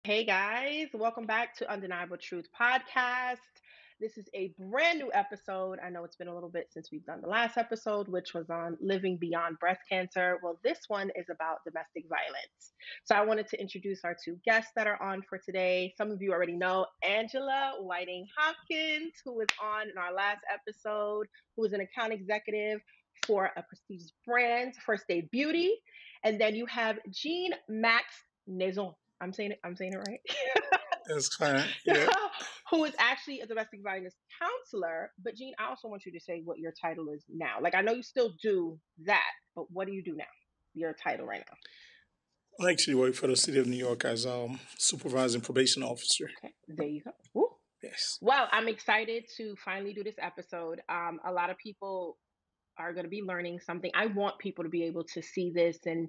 Hey guys, welcome back to Undeniable Truth Podcast. This is a brand new episode. I know it's been a little bit since we've done the last episode, which was on living beyond breast cancer. Well, this one is about domestic violence. So I wanted to introduce our two guests that are on for today. Some of you already know Angela Whiting-Hopkins, who was on in our last episode, who is an account executive for a prestigious brand, First Aid Beauty. And then you have Jean-Max Naissant. I'm saying it right. That's fine. Yeah. Who is actually a domestic violence counselor. But Jean, I also want you to say what your title is now. Like I know you still do that, but what do you do now? Your title right now. I actually work for the city of New York as supervising probation officer. Okay, there you go. Woo. Yes. Well, I'm excited to finally do this episode. A lot of people are going to be learning something. I want people to be able to see this and,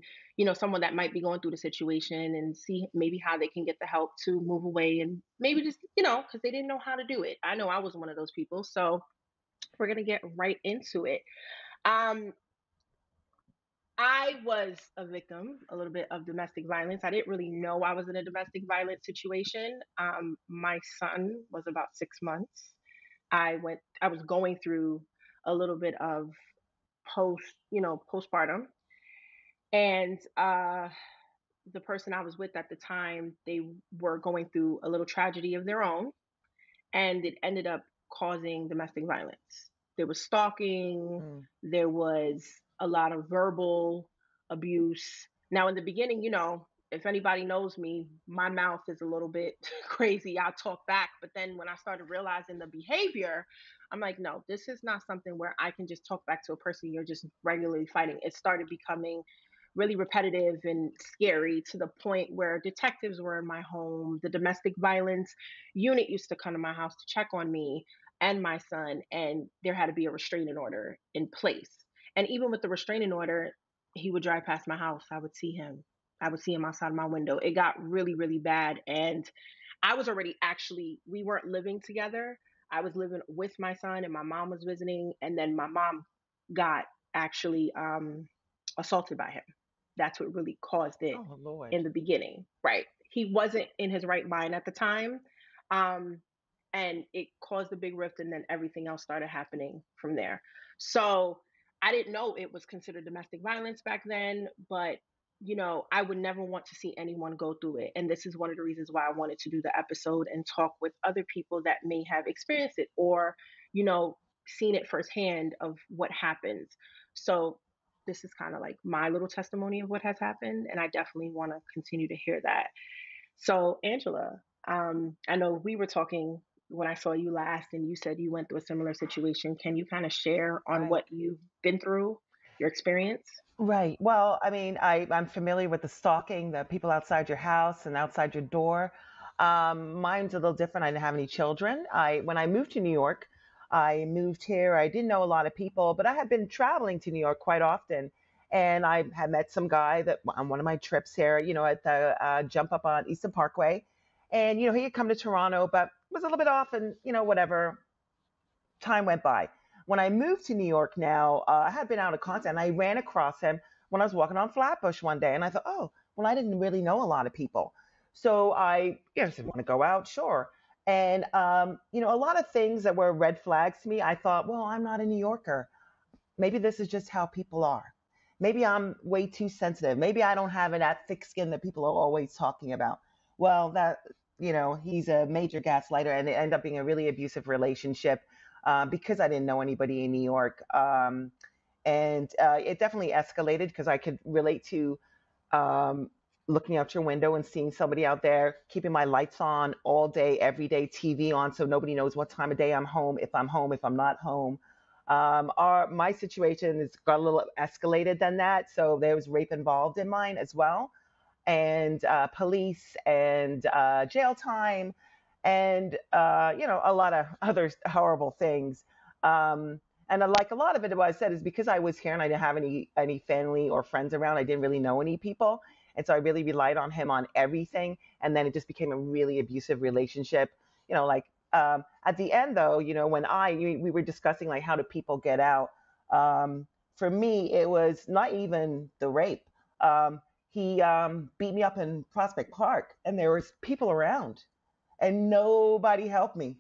someone that might be going through the situation and see maybe how they can get the help to move away and maybe just, because they didn't know how to do it. I know I was one of those people. So we're going to get right into it. Um, I was a victim a little bit of domestic violence. I didn't really know I was in a domestic violence situation. My son was about 6 months. I was going through a little bit of postpartum. And the person I was with at the time, they were going through a little tragedy of their own, and it ended up causing domestic violence. There was stalking, Mm. there was a lot of verbal abuse. Now, in the beginning, if anybody knows me, my mouth is a little bit crazy. I'll talk back. But then when I started realizing the behavior, I'm like, no, this is not something where I can just talk back to a person you're just regularly fighting. It started becoming really repetitive and scary to the point where detectives were in my home. The domestic violence unit used to come to my house to check on me and my son, and there had to be a restraining order in place. And even with the restraining order, he would drive past my house. I would see him. I would see him outside my window. It got really, really bad. And I was already actually, we weren't living together. I was living with my son, and my mom was visiting. And then my mom got actually assaulted by him. That's what really caused it Oh Lord. in the beginning. Right. He wasn't in his right mind at the time. Um, and it caused a big rift, and then everything else started happening from there. So I didn't know it was considered domestic violence back then, but I would never want to see anyone go through it. And this is one of the reasons why I wanted to do the episode and talk with other people that may have experienced it or, you know, seen it firsthand of what happens. So this is kind of like my little testimony of what has happened. And I definitely want to continue to hear that. So, Angela, I know we were talking when I saw you last, and you said you went through a similar situation. Can you kind of share on Right. what you've been through, your experience? Right. Well, I mean, I'm familiar with the stalking, the people outside your house and outside your door. Mine's a little different. I didn't have any children. When I moved to New York, I moved here. I didn't know a lot of people, but I had been traveling to New York quite often. And I had met some guy that on one of my trips here, at the jump up on Eastern Parkway. And, he had come to Toronto, but was a little bit off and, whatever. Time went by. When I moved to New York now, I had been out of contact and I ran across him when I was walking on Flatbush one day. And I thought, oh, well, I didn't really know a lot of people. So I said, want to go out? Sure. And, a lot of things that were red flags to me, I thought, well, I'm not a New Yorker. Maybe this is just how people are. Maybe I'm way too sensitive. Maybe I don't have that thick skin that people are always talking about. Well, he's a major gaslighter, and it ended up being a really abusive relationship because I didn't know anybody in New York. And it definitely escalated because I could relate to um, looking out your window and seeing somebody out there keeping my lights on all day, every day, TV on, so nobody knows what time of day I'm home, if I'm not home. My situation has got a little escalated than that, so there was rape involved in mine as well, and police and jail time, and a lot of other horrible things. And like a lot of it, what I said is because I was here and I didn't have any family or friends around, I didn't really know any people, and so I really relied on him on everything. And then it just became a really abusive relationship. At the end, though, when we were discussing like how do people get out. For me, it was not even the rape. he beat me up in Prospect Park, and there was people around, and nobody helped me,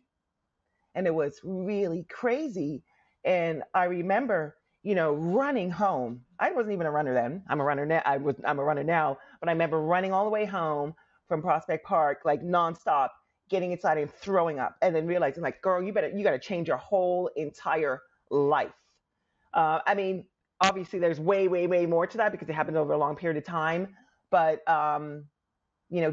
and it was really crazy. And I remember, running home. I wasn't even a runner then. I'm a runner now. I'm a runner now, but I remember running all the way home from Prospect Park, like nonstop, getting inside and throwing up, and then realizing, like, girl, you got to change your whole entire life. I mean, obviously, there's way, way, way more to that because it happened over a long period of time. But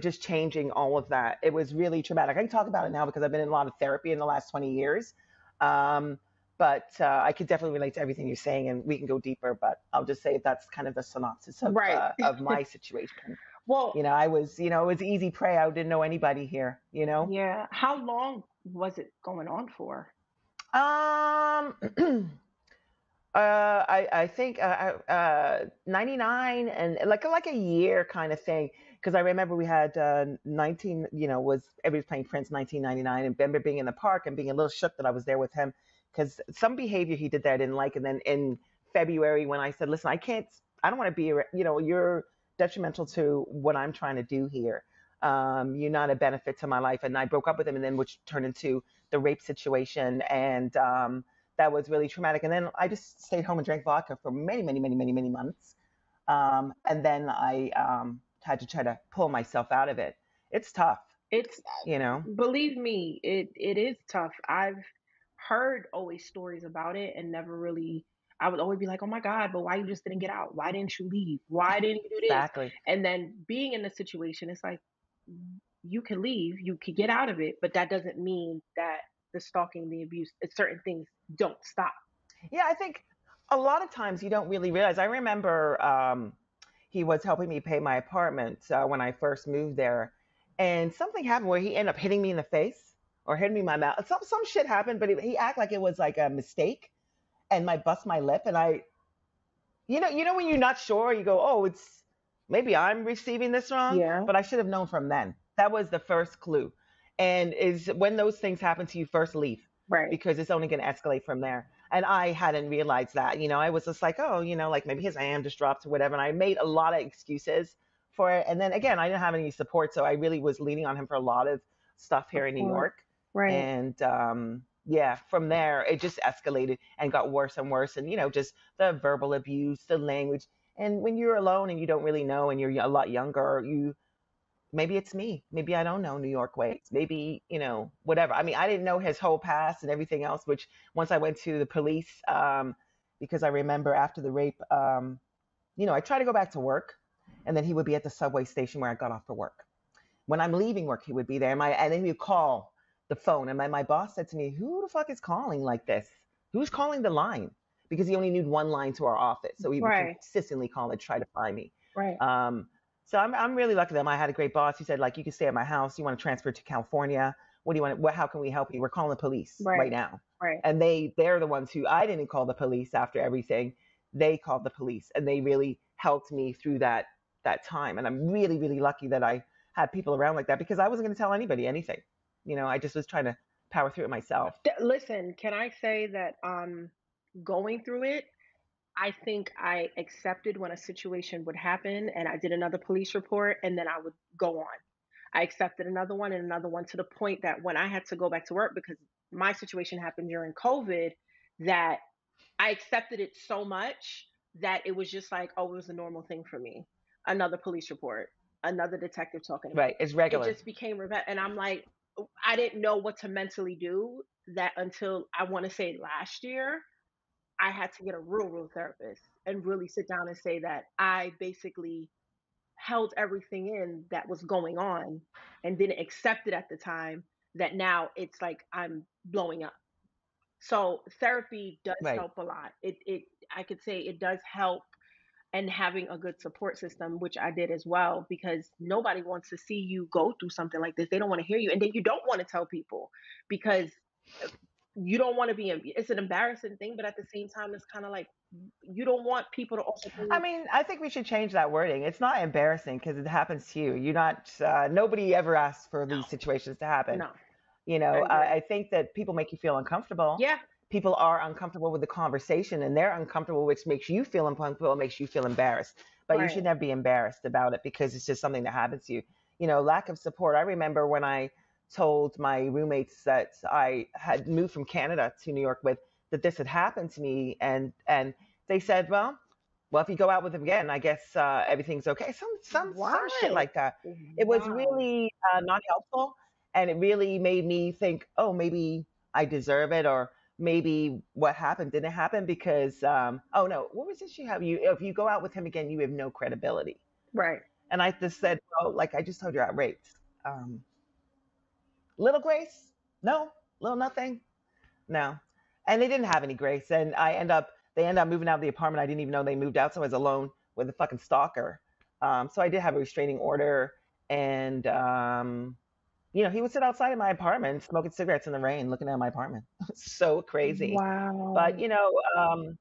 just changing all of that. It was really traumatic. I can talk about it now because I've been in a lot of therapy in the last 20 years. Um, but I could definitely relate to everything you're saying, and we can go deeper. But I'll just say that's kind of the synopsis Right. of my situation. Well, I was, it was easy prey. I didn't know anybody here. yeah. How long was it going on for? Um, I think 99 and like a year kind of thing, because I remember we had 19, was everybody was playing Prince 1999, and remember being in the park and being a little shook that I was there with him because some behavior he did that I didn't like. And then in February when I said, listen, I don't want to be, you're detrimental to what I'm trying to do here. You're not a benefit to my life. And I broke up with him, and then which turned into the rape situation. And that was really traumatic. And then I just stayed home and drank vodka for many, many, many, many, many months. And then I had to try to pull myself out of it. It's tough, It's you know. Believe me, it is tough. I've heard always stories about it and never really. I would always be like, "Oh my God, but why you just didn't get out? Why didn't you leave? Why didn't you do this?" Exactly. And then being in the situation, it's like you can leave, you can get out of it, but that doesn't mean that the stalking, the abuse, certain things don't stop. Yeah, I think a lot of times you don't really realize. I remember he was helping me pay my apartment when I first moved there, and something happened where he ended up hitting me in the face or hitting me in my mouth. Some shit happened, but he acted like it was like a mistake, and might bust my lip, and when you're not sure, you go, oh, it's maybe I'm receiving this wrong, Yeah, but I should have known from then. That was the first clue. And is when those things happen to you, first leave, right. because it's only going to escalate from there. And I hadn't realized that. I was just like, oh, like maybe his hand just dropped or whatever. And I made a lot of excuses for it. And then again, I didn't have any support. So I really was leaning on him for a lot of stuff here in New Support. York. Right. And yeah, from there, it just escalated and got worse and worse. And, just the verbal abuse, the language. And when you're alone and you don't really know and you're a lot younger, maybe it's me. Maybe I don't know New York ways. Maybe, whatever. I mean, I didn't know his whole past and everything else, which once I went to the police, because I remember after the rape, I tried to go back to work, and then he would be at the subway station where I got off for work. When I'm leaving work, he would be there. And then he would call the phone. And my boss said to me, who the fuck is calling like this? Who's calling the line? Because he only knew one line to our office. So he would Right. consistently call and try to find me. Right. So I'm really lucky that I had a great boss. He said, like, you can stay at my house. You want to transfer to California? What do you want? How can we help you? We're calling the police Right. right now. Right. And they're the ones who, I didn't call the police after everything. They called the police, and they really helped me through that time. And I'm really, really lucky that I had people around like that, because I wasn't going to tell anybody anything. I just was trying to power through it myself. Listen, can I say that going through it, I think I accepted when a situation would happen and I did another police report and then I would go on. I accepted another one and another one to the point that when I had to go back to work because my situation happened during COVID, that I accepted it so much that it was just like, oh, it was a normal thing for me. Another police report, another detective talking to me. Right. It's It regular. just became and I'm like, I didn't know what to mentally do that until I want to say last year. I had to get a real therapist and really sit down and say that I basically held everything in that was going on and didn't accept it at the time, that now it's like I'm blowing up. So therapy does Right. help a lot. It I could say it does help, and having a good support system, which I did as well, because nobody wants to see you go through something like this. They don't want to hear you, and then you don't want to tell people because you don't want to be. It's an embarrassing thing, but at the same time, it's kind of like you don't want people to also I think, mean, I think we should change that wording. It's not embarrassing because it happens to you. You're not, nobody ever asks for no, these situations to happen. no. I agree. I think that people make you feel uncomfortable Yeah, people are uncomfortable with the conversation and they're uncomfortable, which makes you feel uncomfortable, makes you feel embarrassed. But you should Right. never be embarrassed about it because it's just something that happens to you. Lack of support. I remember when I told my roommates that I had moved from Canada to New York with that this had happened to me, and they said, well, if you go out with him again, I guess everything's okay. Some shit What? like that. It was Wow. really not helpful, and it really made me think, oh, maybe I deserve it, or maybe what happened didn't happen because oh no, what was this you have? You If you go out with him again, you have no credibility. Right. And I just said, well, like I just told you, I raped. Um, little grace? No, little nothing. No. And they didn't have any grace. And they end up moving out of the apartment. I didn't even know they moved out. So I was alone with a fucking stalker. So I did have a restraining order. And, he would sit outside of my apartment smoking cigarettes in the rain, looking at my apartment. So crazy. But, Wow.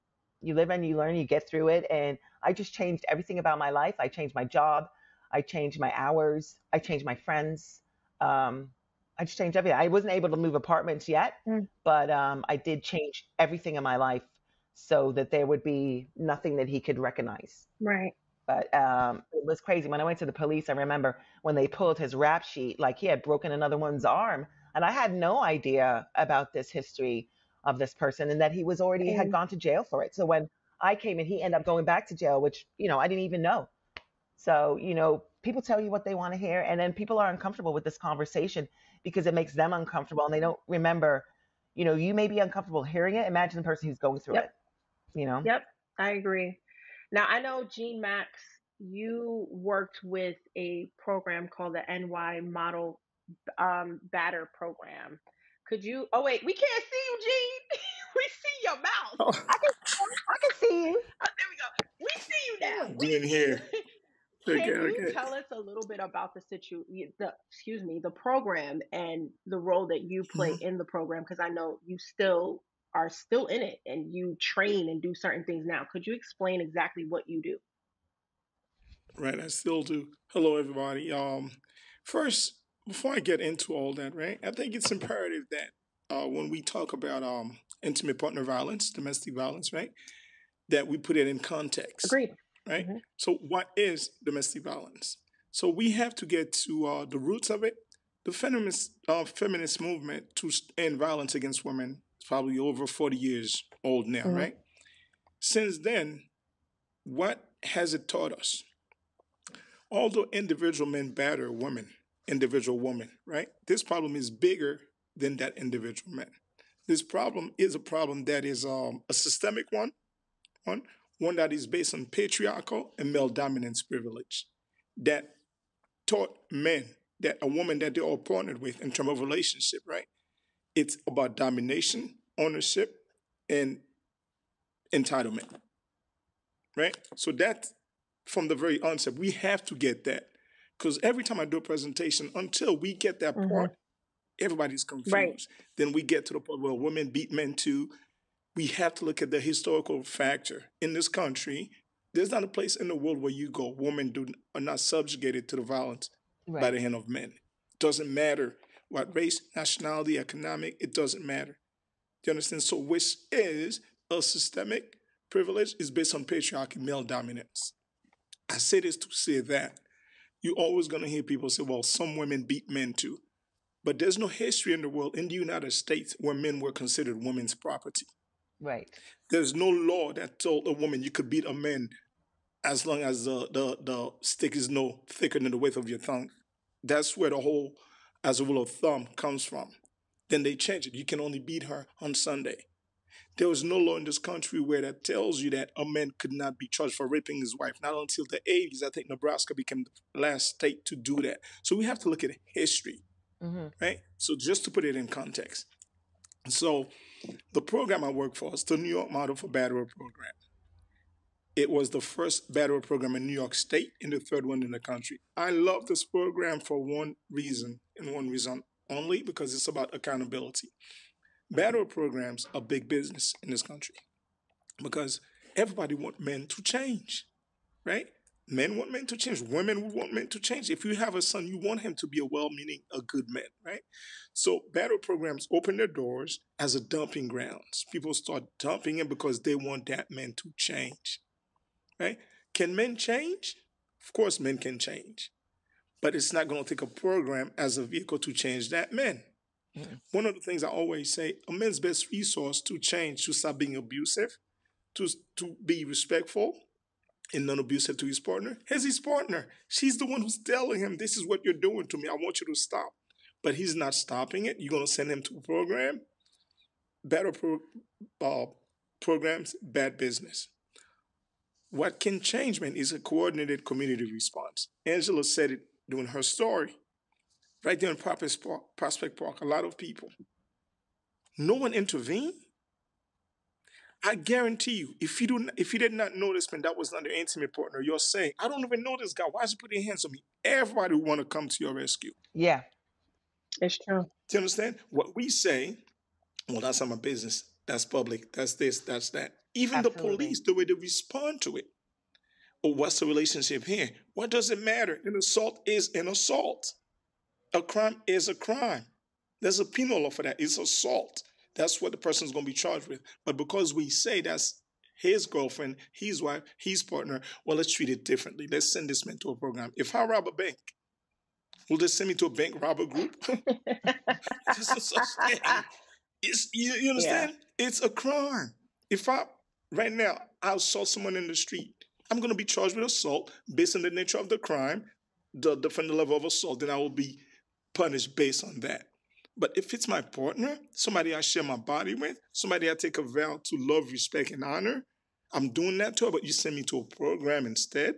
you live and you learn, you get through it. And I just changed everything about my life. I changed my job. I changed my hours. I changed my friends. Um, I just changed everything. I wasn't able to move apartments yet, Mm, but I did change everything in my life so that there would be nothing that he could recognize. right. But it was crazy. When I went to the police, I remember when they pulled his rap sheet, like he had broken another one's arm. And I had no idea about this history of this person and that he was already had And gone to jail for it. So when I came in, he ended up going back to jail, which, I didn't even know. So, people tell you what they want to hear, and then people are uncomfortable with this conversation because it makes them uncomfortable and they don't remember, you may be uncomfortable hearing it. Imagine the person who's going through yep. it, you know? Yep. I agree. Now I know Gene Max, you worked with a program called the NY Model Batter Program. Could you Oh wait, we can't see you, Gene. We see your mouth. Oh, I can, I can see you. Oh, there we go. We see you what am now. I We doing here? see you. Okay, Can you okay. tell us a little bit about the program and the role that you play Mhm. in the program? Because I know you still are still in it and you train and do certain things now. Could you explain exactly what you do? Right, I still do. Hello, everybody. First, before I get into all that, right, I think it's imperative that when we talk about intimate partner violence, domestic violence, right, that we put it in context, Agreed. right? Hmm. So, what is domestic violence? So, we have to get to the roots of it. The feminist movement to end violence against women is probably over 40 years old now, Hmm. right? Since then, what has it taught us? Although individual men batter women, individual women, right? This problem is bigger than that individual man. This problem is a problem that is a systemic one, one that is based on patriarchal and male dominance privilege that taught men that a woman that they're all partnered with in terms of relationship, right? It's about domination, ownership, and entitlement, right? So that from the very onset, we have to get that. Because every time I do a presentation, until we get that Hmm. part, everybody's Right. confused. Then we get to the point where women beat men too. We have to look at the historical factor. In this country, there's not a place in the world where you go, are not subjugated to the violence by Right. the hand of men. Doesn't matter what race, nationality, economic, it doesn't matter. Do you understand? So, which is a systemic privilege is based on patriarchy, male dominance. I say this to say that you're always going to hear people say, well, some women beat men too. But there's no history in the world in the United States where men were considered women's property. Right. There's no law that told a woman you could beat a man as long as the stick is no thicker than the width of your thumb. That's where the whole, as a rule of thumb, comes from. Then they changed it. You can only beat her on Sunday. There was no law in this country where that tells you that a man could not be charged for raping his wife. Not until the 80s, I think Nebraska became the last state to do that. So we have to look at history, Hmm. right? So just to put it in context. So the program I work for is the New York Model for Batterer Program. It was the first batterer program in New York State and the third one in the country. I love this program for one reason and one reason only because it's about accountability. Batterer programs are big business in this country because everybody wants men to change, right? Men want men to change. Women want men to change. If you have a son, you want him to be a well-meaning, a good man, right? So battle programs open their doors as a dumping grounds. People start dumping him because they want that man to change, right? Can men change? Of course, men can change, but it's not going to take a program as a vehicle to change that man. Mm. One of the things I always say, a man's best resource to change, to stop being abusive, to be respectful and non-abusive to his partner, is his partner. She's the one who's telling him, this is what you're doing to me. I want you to stop. But he's not stopping it. You're going to send him to a program, better uh, programs, bad business. What can change, man, is a coordinated community response. Angela said it during her story. Right there in Prospect Park, a lot of people. No one intervened. I guarantee you, if you did not know this man, that was not your intimate partner, you're saying, I don't even know this guy. Why is he putting hands on me? Everybody would want to come to your rescue. Yeah, It's true. Do you understand? What we say, well, that's not my business. That's public. That's this, that's that. Even the absolutely. police, the way they respond to it. Or what's the relationship here? What does it matter? An assault is an assault. A crime is a crime. There's a penal law for that. It's assault. That's what the person's going to be charged with. But because we say that's his girlfriend, his wife, his partner, well, let's treat it differently. Let's send this man to a program. If I rob a bank, will they send me to a bank robber group? There's no such thing. You Yeah. understand? It's a crime. If I, right now, I assault someone in the street, I'm going to be charged with assault based on the nature of the crime, the different level of assault, then I will be punished based on that. But if it's my partner, somebody I share my body with, somebody I take a vow to love, respect, and honor, I'm doing that to her, but you send me to a program instead.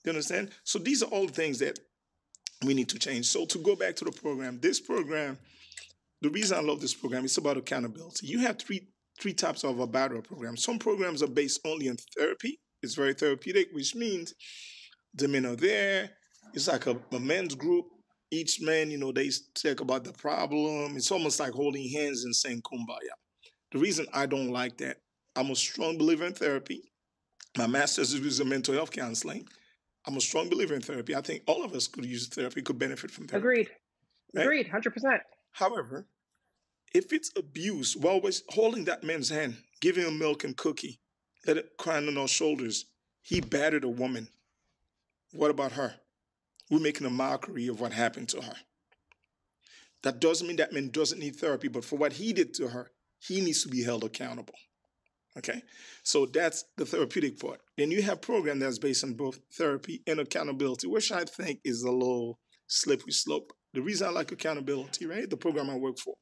You understand? So these are all things that we need to change. So to go back to the program, this program, the reason I love this program is about accountability. You have three types of a battle program. Some programs are based only on therapy. It's very therapeutic, which means the men are there. It's like a men's group. Each man, they talk about the problem. It's almost like holding hands and saying kumbaya. The reason I don't like that, I'm a strong believer in therapy. My master's is in mental health counseling. I'm a strong believer in therapy. I think all of us could use therapy, could benefit from therapy, Agreed. right? Agreed. 100%. However, if it's abuse, we're always holding that man's hand, giving him milk and cookie, let it crying on our shoulders. He battered a woman. What about her? We're making a mockery of what happened to her. That doesn't mean that man doesn't need therapy, but for what he did to her, he needs to be held accountable. Okay? So that's the therapeutic part. Then you have program that's based on both therapy and accountability, which I think is a little slippery slope. The reason I like accountability, right? The program I work for,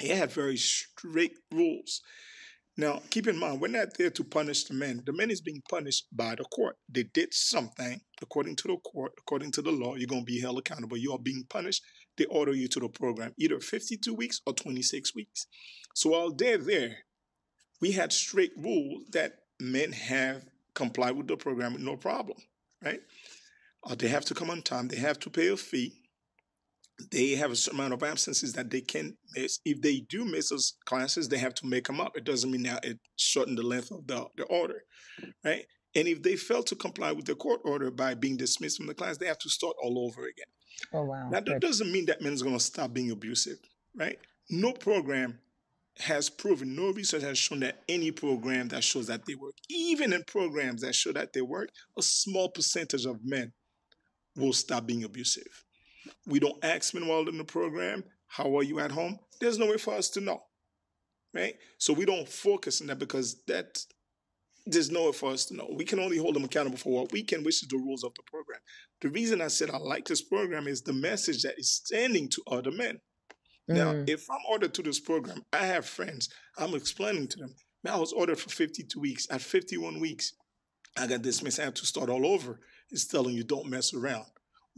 it had very strict rules. Now, keep in mind, we're not there to punish the men. The man is being punished by the court. They did something according to the court, according to the law. You're going to be held accountable. You are being punished. They order you to the program, either 52 weeks or 26 weeks. So while they're there, we had strict rules that men have complied with the program with no problem, right? They have to come on time. They have to pay a fee. They have a certain amount of absences that they can miss. If they do miss those classes, they have to make them up. It doesn't mean that it shortened the length of the order, right? And if they fail to comply with the court order by being dismissed from the class, they have to start all over again. Oh, wow. Now, that Good. doesn't mean that men is going to stop being abusive, right? No program has proven, no research has shown that any program that shows that they work, even in programs that show that they work, a small percentage of men will stop being abusive. We don't ask men while in the program, how are you at home? There's no way for us to know, right? So we don't focus on that because there's no way for us to know. We can only hold them accountable for what we can, which is the rules of the program. The reason I said I like this program is the message that is sending to other men. Now, Mm. if I'm ordered to this program, I have friends, I'm explaining to them, man, I was ordered for 52 weeks. At 51 weeks, I got dismissed. I have to start all over. It's telling you don't mess around.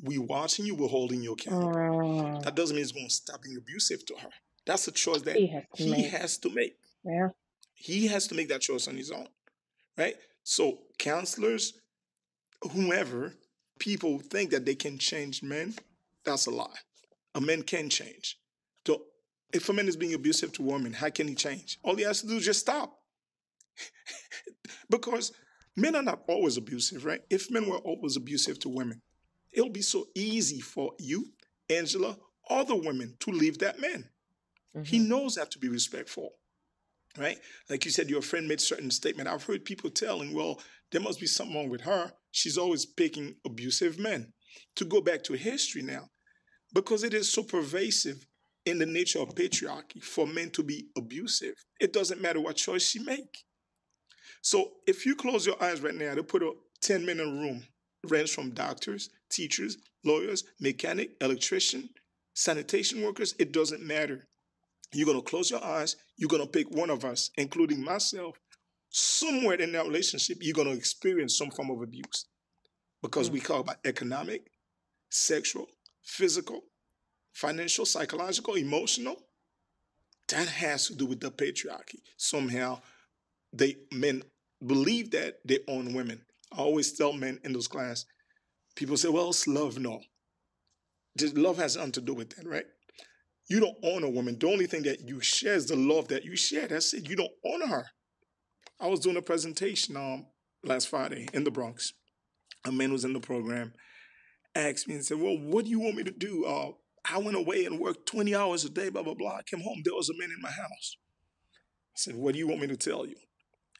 We watching you, we're holding you accountable. Mm, That doesn't mean it's going to stop being abusive to her. That's a choice that he has to he make. has to make. Yeah. He has to make that choice on his own, right? So counselors, whomever, people think that they can change men. That's a lie. A man can change. So if a man is being abusive to a woman, how can he change? All he has to do is just stop. Because Men are not always abusive, right? If men were always abusive to women, it'll be so easy for you, Angela, other women to leave that man. He Hmm. knows how to be respectful, right? Like you said, your friend made certain statement. I've heard people telling, well, there must be something wrong with her. She's always picking abusive men. To go back to history now, because it is so pervasive in the nature of patriarchy for men to be abusive. It doesn't matter what choice she make. So if you close your eyes right now, they put a 10-minute room, range from doctors, teachers, lawyers, mechanic, electrician, sanitation workers, it doesn't matter. You're going to close your eyes. You're going to pick one of us, including myself. Somewhere in that relationship, you're going to experience some form of abuse because we talk about economic, sexual, physical, financial, psychological, emotional. That has to do with the patriarchy. Somehow, men believe that they own women. I always tell men in those class, people say, well, it's love. No, just love has nothing to do with that, right? You don't own a woman. The only thing that you share is the love that you share. That's it. You don't own her. I was doing a presentation last Friday in the Bronx. A man was in the program, asked me and said, well, what do you want me to do? I went away and worked 20 hours a day, blah, blah, blah. I came home. There was a man in my house. I said, what do you want me to tell you?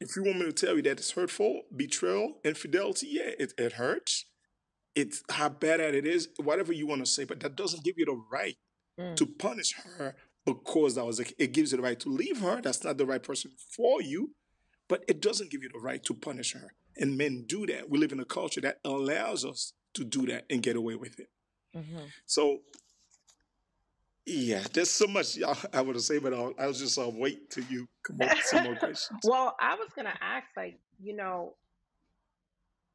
If you want me to tell you that it's hurtful, betrayal, infidelity, yeah, it hurts. It's how bad at it is, whatever you want to say, but that doesn't give you the right Mm. to punish her because it gives you the right to leave her. That's not the right person for you, but it doesn't give you the right to punish her. And men do that. We live in a culture that allows us to do that and get away with it. Hmm. So, yeah, there's so much I would say, but I'll just wait till you come up with some more questions. Well, I was going to ask, like,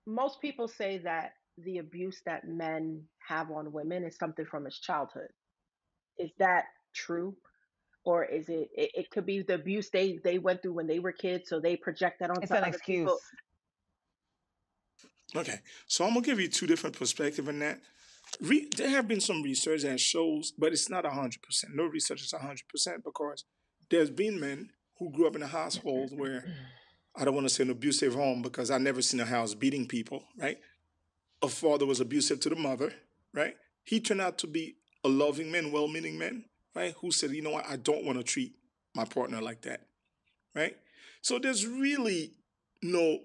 most people say that the abuse that men have on women is something from his childhood. Is that true? Or is it could be the abuse they went through when they were kids, so they project that It's onto an other people. excuse. Okay, so I'm gonna give you two different perspectives in that. There have been some research that shows, but it's not 100%. No research is 100% because there's been men who grew up in a household where I don't want to say an abusive home because I never seen a house beating people, right? A father was abusive to the mother, right? He turned out to be a loving man, well-meaning man, right? Who said, you know what, I don't want to treat my partner like that, right? So there's really no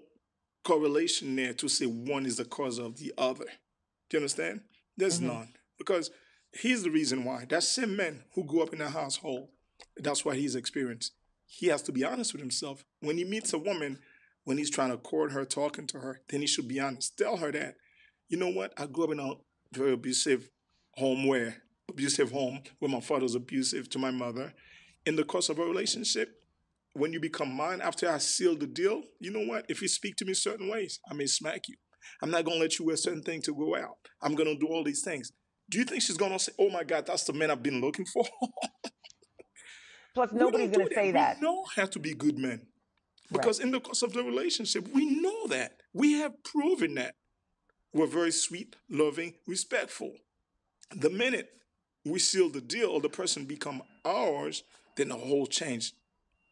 correlation there to say one is the cause of the other. Do you understand? There's Hmm. none. Because here's the reason why. That same man who grew up in a household, that's what he's experienced. He has to be honest with himself. When he meets a woman, when he's trying to court her, talking to her, then he should be honest. Tell her that, you know what, I grew up in a very abusive home where my father was abusive to my mother. In the course of a relationship, when you become mine, after I seal the deal, you know what? If you speak to me certain ways, I may smack you. I'm not gonna let you wear certain things to go out. I'm gonna do all these things. Do you think she's gonna say, "Oh my God, that's the man I've been looking for"? Plus, We nobody's don't going do to that. say We that. know how to be good men Right. because in the course of the relationship, we know that. We have proven that we're very sweet, loving, respectful. The minute we seal the deal or the person become ours, then the whole change,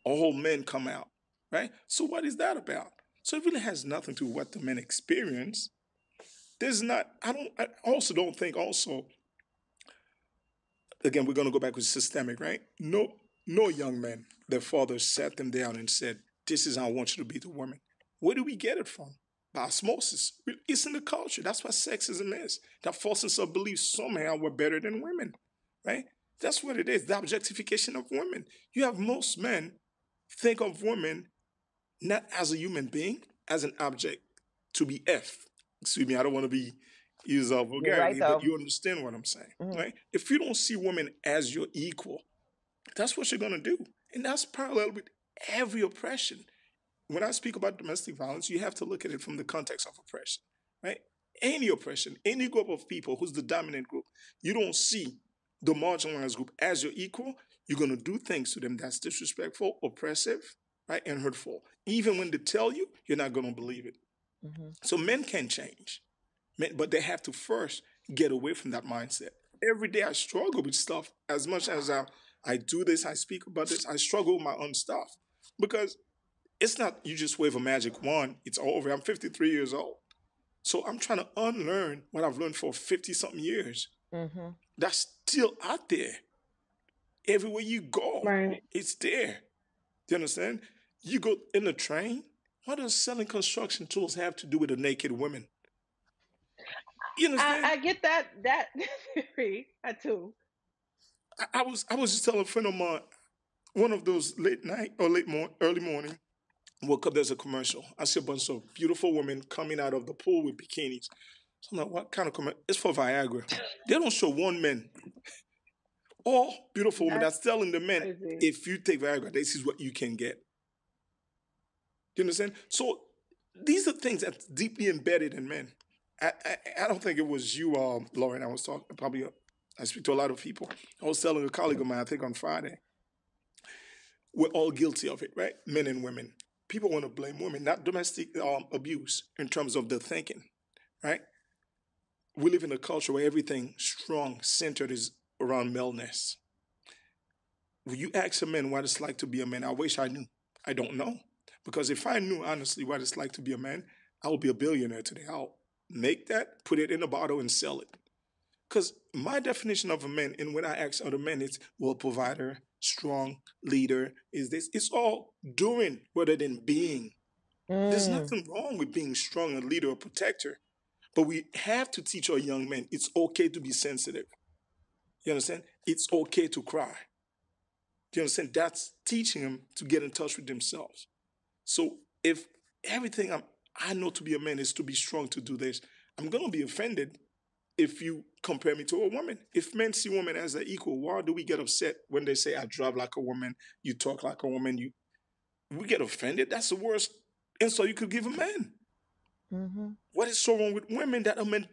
a whole men come out, right? So what is that about? So it really has nothing to do with what the men experience. There's not. I also don't think. Also, again, we're going to go back with systemic, right? No young men, their fathers sat them down and said, "This is how I want you to be the woman." Where do we get it from? By osmosis. It's in the culture. That's what sexism is. That false sense of belief somehow we're better than women, right? That's what it is. The objectification of women. You have most men think of women not as a human being, as an object to be F. Excuse me, I don't want to be use You're right, vulgarity, but though. you understand what I'm saying, Hmm. right? If you don't see women as your equal, that's what you're gonna do, and that's parallel with every oppression. When I speak about domestic violence, you have to look at it from the context of oppression, right? Any oppression, any group of people who's the dominant group, you don't see the marginalized group as your equal, you're going to do things to them that's disrespectful, oppressive, right, and hurtful. Even when they tell you, you're not going to believe it. Hmm. So men can change, men, but they have to first get away from that mindset. Every day I struggle with stuff as much as I do this, I speak about this, I struggle with my own stuff because It's not you just wave a magic wand, it's over. I'm 53 years old. So I'm trying to unlearn what I've learned for 50 something years. Hmm. That's still out there. Everywhere you go, Right. it's there. Do you understand? You go in the train, what does selling construction tools have to do with a naked woman? You understand? I get that theory. I too. I was just telling a friend of mine, one of those late night or early morning, woke up, there's a commercial. I see a bunch of beautiful women coming out of the pool with bikinis. So I'm like, what kind of commercial? It's for Viagra. They don't show one man. All beautiful women That's that's telling the men, crazy. if you take Viagra, this is what you can get. Do you understand? So these are things that's deeply embedded in men. I don't think it was you, Lauren. I was talking, probably, I speak to a lot of people. I was telling a colleague of mine, I think on Friday, we're all guilty of it, right? Men and women. People want to blame women, not domestic abuse in terms of the thinking, right? We live in a culture where everything strong, centered is around maleness. When you ask a man what it's like to be a man, I wish I knew. I don't know. Because if I knew honestly what it's like to be a man, I would be a billionaire today. I'll make that, put it in a bottle, and sell it. Because my definition of a man, and when I ask other men, it's well, provider, strong, leader, is this. It's all doing rather than being. There's Mm. nothing wrong with being strong, a leader, a protector. But we have to teach our young men it's okay to be sensitive. You understand? It's okay to cry. Do you understand? That's teaching them to get in touch with themselves. So if everything I know to be a man is to be strong to do this, I'm gonna be offended if you compare me to a woman. If men see women as their equal, why do we get upset when they say I drive like a woman, you talk like a woman, you we get offended? That's the worst insult you could give a man. Hmm. What is so wrong with women that a man,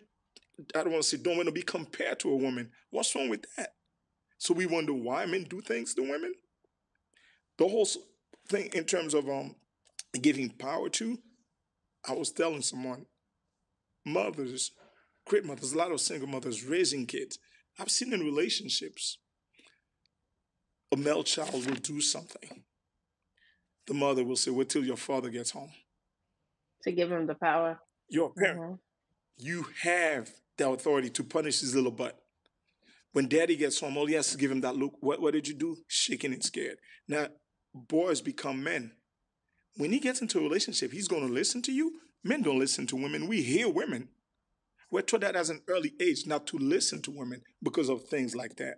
I don't want to say don't want to be compared to a woman? What's wrong with that? So we wonder why men do things to women. The whole thing in terms of giving power to, I was telling someone, mothers, great mothers, a lot of single mothers raising kids. I've seen in relationships, a male child will do something. The mother will say, wait till your father gets home. To give him the power. You're a parent. Hmm. You have the authority to punish his little butt. When daddy gets home, all he has to give him that look. What did you do? Shaking and scared. Now, boys become men. When he gets into a relationship, he's going to listen to you. Men don't listen to women. We hear women. We're taught that as an early age not to listen to women because of things like that.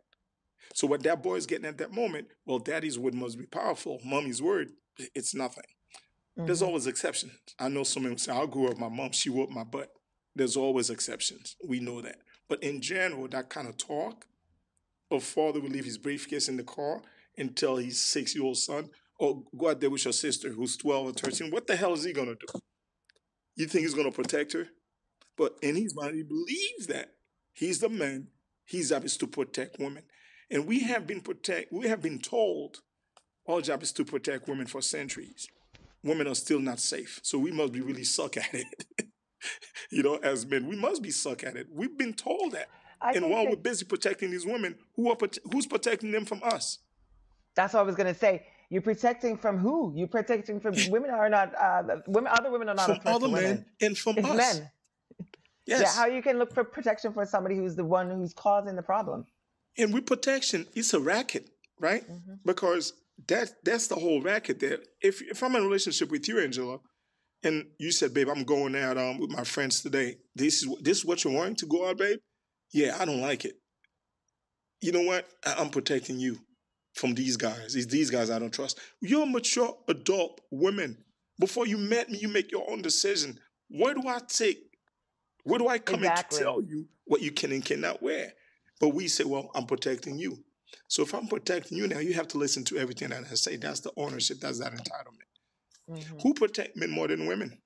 So what that boy is getting at that moment, well, daddy's word must be powerful. Mommy's word, it's nothing. There's Hmm. always exceptions. I know someone will say, I grew up with my mom, she whooped my butt. There's always exceptions. We know that. But in general, that kind of talk, a father will leave his briefcase in the car and tell his 6-year-old son, oh, go out there with your sister who's 12 or 13. What the hell is he going to do? You think he's going to protect her? But in his mind, he believes that he's the man. His job is to protect women. And we have been told our job is to protect women for centuries. Women are still not safe. So we must be really suck at it. As men, we must be suck at it. We've been told that. I And think while we're that busy protecting these women, who's protecting them from us? that's what I was going to say. You're protecting from who? You're protecting from women are not women. Other women are not a From threat other to women. men and from It's us. men. Yeah. How Yes. you can look for protection for somebody who's the one who's causing the problem? And with protection, it's a racket, right? Hmm. Because that's the whole racket there. If I'm in a relationship with you, Angela, and you said, babe, I'm going out with my friends today. This is what you're wanting to go out, babe? Yeah, I don't like it. You know what? I'm protecting you from these guys. It's these guys I don't trust. You're mature adult women. Before you met me, you make your own decision. Where do I take? Where do I come in to Exactly. tell you what you can and cannot wear? But we say, well, I'm protecting you. So if I'm protecting you now, you have to listen to everything that I say. That's the ownership. That's that entitlement. Hmm. Who protect men more than women?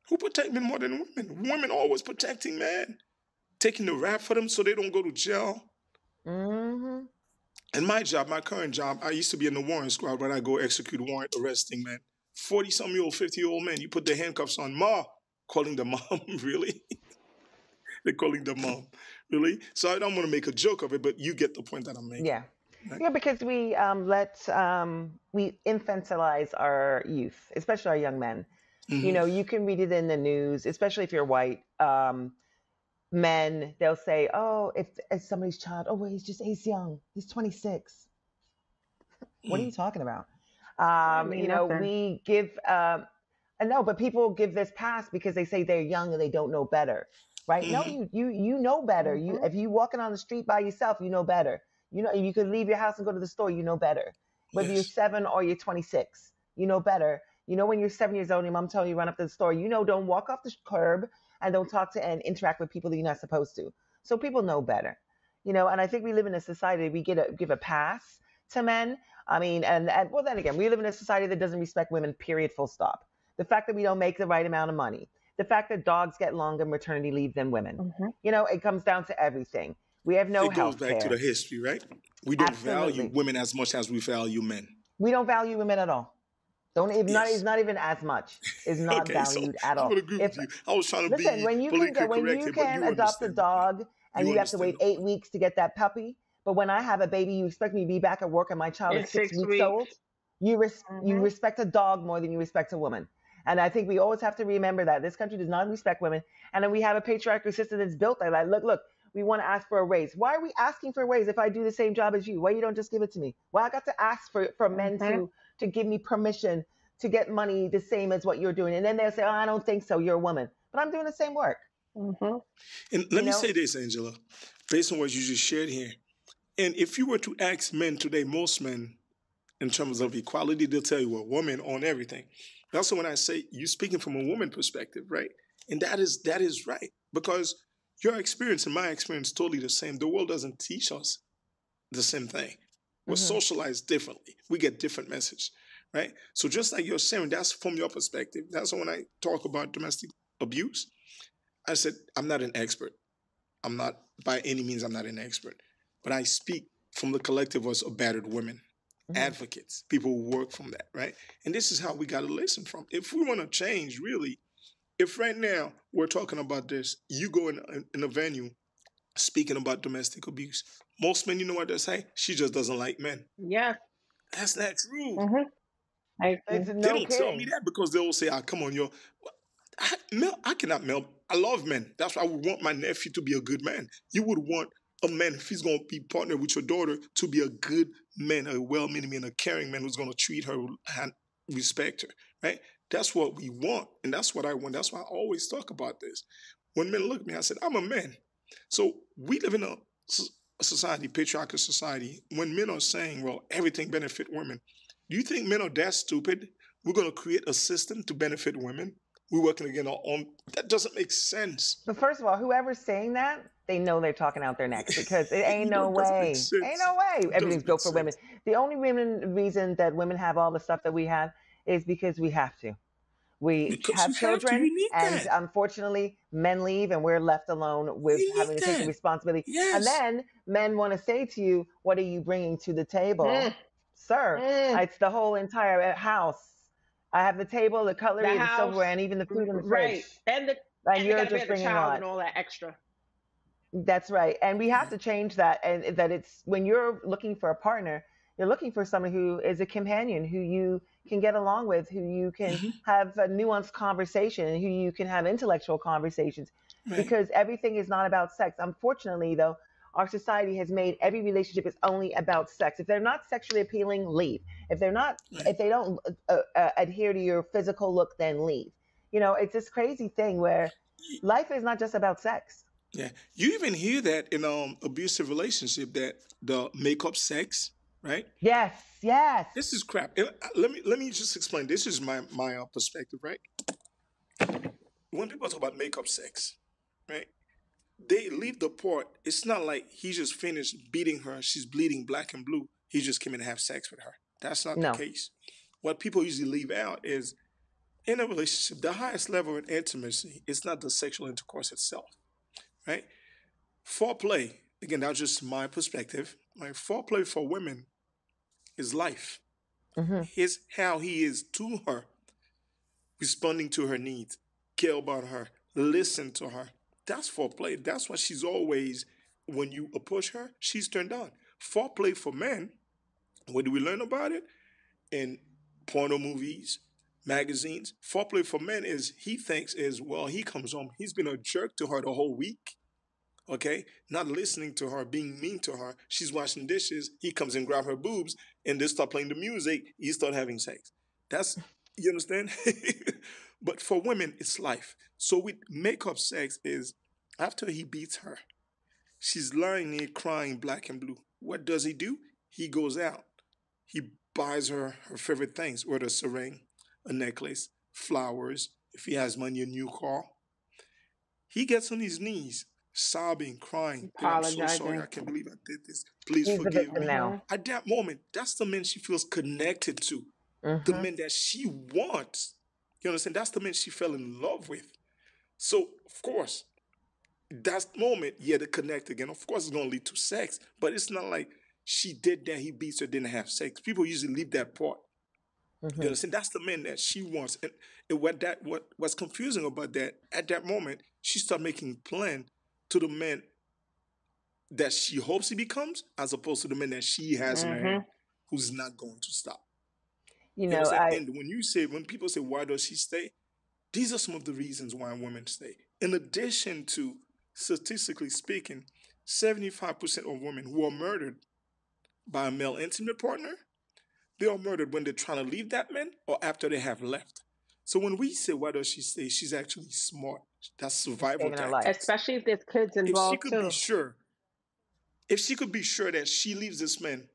Who protect men more than women? Women always protecting men, taking the rap for them so they don't go to jail. Hmm. And my job, my current job, I used to be in the warrant squad where I go execute warrant arresting men. 40-some-year-old, 50-year-old men, you put the handcuffs on, ma, calling the mom, really? They're calling the mom, really? So I don't want to make a joke of it, but you get the point that I'm making. Yeah. Right? Yeah, because we infantilize our youth, especially our young men. You Hmm. know, you can read it in the news, especially if you're white. Men, they'll say, "Oh, if somebody's child, oh, well, he's young, he's 26." What are Mm. you talking about? That mean nothing. We give, I know, but people give this pass because they say they're young and they don't know better, right? No, Hmm. you know better. You Hmm. if you walking on the street by yourself, you know better. You know you could leave your house and go to the store. You know better. Whether you're Yes. 7 or you're 26, you know better. You know when you're 7 years old, and your mom telling you run up to the store. You know don't walk off the curb and don't talk to and interact with people that you're not supposed to. So people know better. You know, and I think we live in a society we give a pass to men. I mean, and well, then again, we live in a society that doesn't respect women, period, full stop. The fact that we don't make the right amount of money, the fact that dogs get longer maternity leave than women. Hmm. You know, it comes down to everything. We have no It goes health back to the care. history, right? We don't value Absolutely. women as much as we value men. We don't value women at all. Don't even not is Yes. not even as much. Is not Okay, so valued at I all. would agree If with you. I was trying to listen, be politically when correct you here, but can you adopt a understand the point. dog and You you have to understand wait the point. 8 weeks to get that puppy, but when I have a baby, you expect me to be back at work and my child In is six six weeks weeks. old. You Hmm. respect a dog more than you respect a woman. And I think we always have to remember that this country does not respect women. And then we have a patriarchal system that's built like that. Look, we want to ask for a raise. Why are we asking for a raise if I do the same job as you? Why you don't just give it to me? Well, I got to ask for men Hmm. to give me permission to get money the same as what you're doing. And then they'll say, oh, I don't think so. You're a woman. But I'm doing the same work, Hmm. And let you me know? say this, Angela, based on what you just shared here. And if you were to ask men today, most men, in terms of equality, they'll tell you, well, women own everything. Also, when I say you speaking from a woman perspective, right? And that is right. Because your experience and my experience totally the same. The world doesn't teach us the same thing. We're Hmm. socialized differently. We get different message, right? So just like you're saying, that's from your perspective. That's when I talk about domestic abuse. I said, I'm not an expert. I'm not by any means I'm not an expert. But I speak from the collective voice of battered women, Hmm. advocates, people who work from that, right? And this is how we gotta listen from. If we want to change, really, if right now we're talking about this, you go in a venue speaking about domestic abuse. Most men, you know what they say? She just doesn't like men. Yeah. That's not true. Hmm. I It's agree. They no don't tell me kidding. that because they will say, "Ah, come on, yo, I cannot male. I love men. That's why I would want my nephew to be a good man. You would want a man if he's going to be partnered with your daughter to be a good man, a well-meaning man, a caring man who's going to treat her and respect her, right? That's what we want, and that's what I want. That's why I always talk about this. When men look at me, I said, "I'm a man." So we live in a society, patriarchal society. When men are saying, "Well, everything benefit women," do you think men are that stupid? We're going to create a system to benefit women. We're working again on that doesn't make sense. But first of all, whoever's saying that, they know they're talking out their necks because it ain't no It doesn't make way. Ain't sense. no way. It Everything's doesn't make built for women. sense. The only reason that women have all the stuff that we have is because we have to. We Because you have have to. children, You need and that. unfortunately, men leave, and we're left alone with You need having to take the that. responsibility. And Yes. then men want to say to you, "What are you bringing to the table, Mm. sir?" Mm. It's the whole entire house. I have the table, the The cutlery, the silverware, house. and even the food in the Right. fridge, and And they you're got to just bear the bringing child and what? all that extra. That's right. And we have to change that. And that it's when you're looking for a partner, you're looking for someone who is a companion, who you can get along with, who you can Hmm. have a nuanced conversation, and who you can have intellectual conversations. Right. Because everything is not about sex. Unfortunately, though, our society has made every relationship is only about sex. If they're not sexually appealing, leave. Right. If they don't adhere to your physical look, then leave. You know, it's this crazy thing where life is not just about sex. Yeah. You even hear that in abusive relationship that the makeup sex, right? Yes, yes. This is crap. And, let me just explain. This is my perspective, right? When people talk about makeup sex, right? They leave the part. It's not like he just finished beating her. She's bleeding black and blue. He just came in to have sex with her. That's not the No. case. What people usually leave out is in a relationship, the highest level of intimacy is not the sexual intercourse itself, right? Foreplay, again, that's just my perspective. Like foreplay for women is life. Hmm. His how he is to her, responding to her needs, care about her, listen to her. That's foreplay. That's why she's always, when you approach her, she's turned on. Foreplay for men, where do we learn about it? In porno movies, magazines. Foreplay for men is he thinks is, well, he comes home, he's been a jerk to her the whole week. Okay, not listening to her, being mean to her. She's washing dishes. He comes and grab her boobs, and they start playing the music. You start having sex. That's, you understand. But for women, it's life. So with makeup sex is after he beats her, she's lying there crying black and blue. What does he do? He goes out. He buys her favorite things, whether it's a ring, a necklace, flowers. If he has money, a new car. He gets on his knees, sobbing, crying, that I'm so sorry, I Apologizing. can't believe I did this. Please He's the forgive victim me. now. Mhm. At that moment, that's the man she feels connected to, the Hmm. man that she wants. You understand? That's the man she fell in love with. So, of course, that moment, yeah, to connect again. Of course, it's going to lead to sex, but it's not like she did that, he beats her, didn't have sex. People usually leave that part. You Hmm. understand? That's the man that she wants. And what's confusing about that, at that moment, she started making plan to the man that she hopes he becomes, as opposed to the man that she has in her Mhm. hand, who's not going to stop. You You know, understand? I And when people say, why does she stay? These are some of the reasons why women stay. In addition to, statistically speaking, 75% of women who are murdered by a male intimate partner, they are murdered when they're trying to leave that man or after they have left. So when we say, why does she stay? She's actually smart. That's survival saving her life. tactics. Especially if there's kids If she involved could be too. sure, if she could be sure that she leaves this man,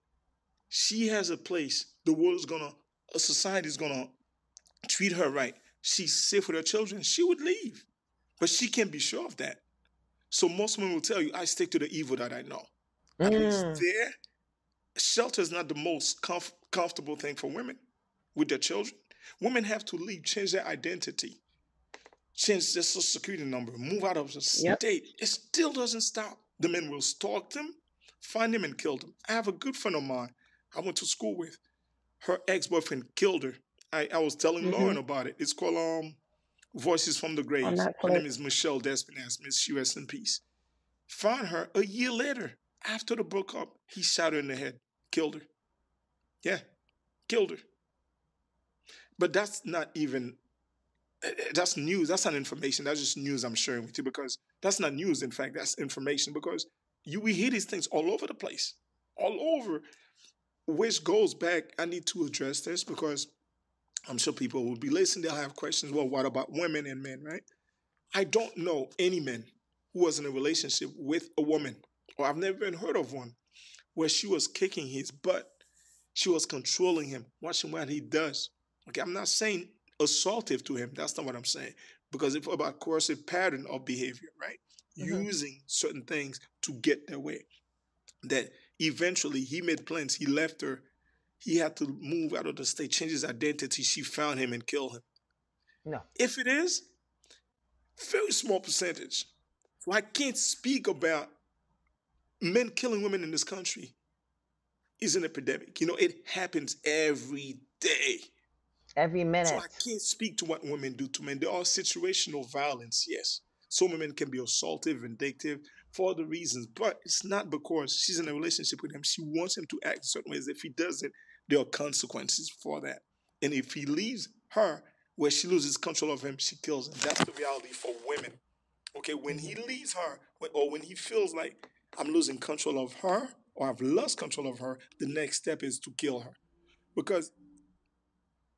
she has a place, the world is gonna, a society is gonna treat her right. She's safe with her children, she would leave. But she can't be sure of that. So most women will tell you, I stick to the evil that I know. At least Mm. there, shelter is not the most comfortable thing for women with their children. Women have to leave, change their identity, change their social security number, move out of the Yep. state. It still doesn't stop. The men will stalk them, find them, and kill them. I have a good friend of mine I went to school with. Her ex-boyfriend killed her. I was telling Lauren Mhm. about it. It's called Voices from the On Graves. Her Netflix. name is Michelle Despinas. Miss she rest in peace. Found her a year later. After the broke up, he shot her in the head, killed her. Yeah, killed her. But that's not even, that's news. That's not information. That's just news I'm sharing with you because that's not news. In fact, that's information because we hear these things all over the place, all over. Which goes back. I need to address this because I'm sure people will be listening. They'll have questions. Well, what about women and men, right? I don't know any man who was in a relationship with a woman, or I've never even heard of one where she was kicking his butt. She was controlling him, watching what he does. Okay, I'm not saying assaultive to him. That's not what I'm saying. Because it's about coercive pattern of behavior, right? Hmm. Using certain things to get their way. That eventually he made plans. He left her. He had to move out of the state, change his identity. She found him and killed him. No. If it is, very small percentage. So I can't speak about men killing women in this country is an epidemic. You know, it happens every day. Every So I minute. can't speak to what women do to men. There are situational violence, yes. Some women can be assaultive, vindictive for other reasons, but it's not because she's in a relationship with him. She wants him to act in certain ways. If he doesn't, there are consequences for that. And if he leaves her where she loses control of him, she kills him. That's the reality for women. Okay, when he Hmm. leaves her, or when he feels like I'm losing control of her, or I've lost control of her, the next step is to kill her. Because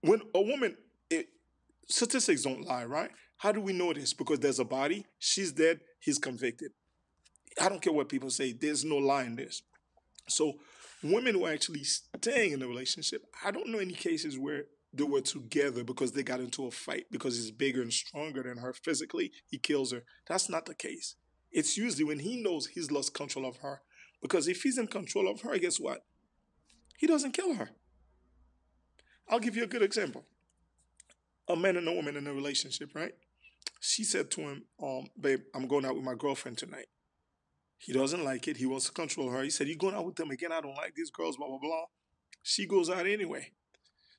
when a woman, statistics don't lie, right? How do we know this? Because there's a body, she's dead, he's convicted. I don't care what people say, there's no lie in this. So, women who are actually staying in a relationship, I don't know any cases where they were together because they got into a fight because he's bigger and stronger than her physically, he kills her. That's not the case. It's usually when he knows he's lost control of her. Because if he's in control of her, guess what? He doesn't kill her. I'll give you a good example. A man and a woman in a relationship, right? She said to him, babe, I'm going out with my girlfriend tonight. He doesn't like it. He wants to control her. He said, you going out with them again? I don't like these girls, blah, blah, blah. She goes out anyway.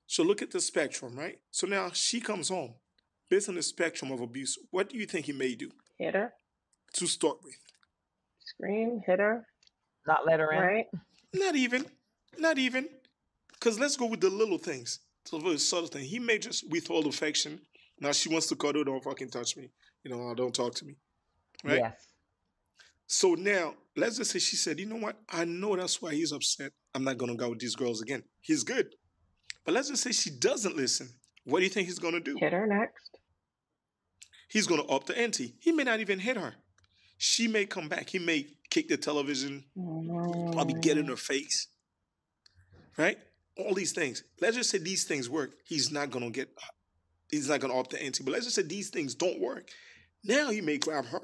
So look at the spectrum, right? So now she comes home. Based on the spectrum of abuse, what do you think he may do Hit her. to start with? Scream. Hit her. Not let her in. Right. Not even, not even. Because let's go with the little things. So very subtle thing. He may just withhold affection. Now she wants to cuddle, don't fucking touch me. Don't talk to me. Right? Yes. So now, let's just say she said, you know what? I know that's why he's upset. I'm not gonna go with these girls again. He's good. But let's just say she doesn't listen. What do you think he's gonna do? Hit her next. He's gonna up the ante. He may not even hit her. She may come back. He may kick the television, probably get in Mm, her face, right? All these things. Let's just say these things work. He's not gonna up the ante. But let's just say these things don't work. Now he may grab her,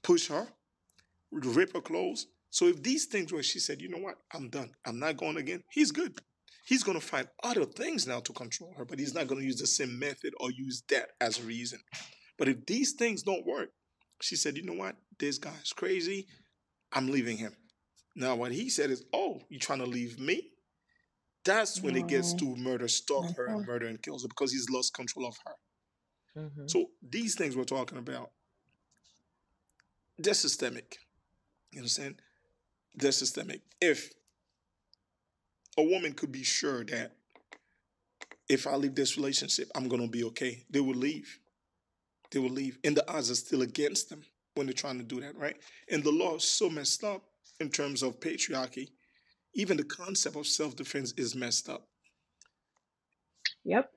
push her, rip her clothes. So if these things were, she said, you know what? I'm done. I'm not going again. He's good. He's gonna find other things now to control her, but he's not gonna use the same method or use that as a reason. But if these things don't work, she said, you know what? This guy's crazy. I'm leaving him. Now, what he said is, oh, you trying to leave me? That's when it gets mm, to murder, stalk her, and mhm. murder and kills her because he's lost control of her. Hmm. So these things we're talking about, they're systemic. You understand? They're systemic. If a woman could be sure that if I leave this relationship, I'm gonna be okay, they will leave. They will leave. And the odds are still against them when they're trying to do that, right? And the law is so messed up in terms of patriarchy. Even the concept of self-defense is messed up. Yep.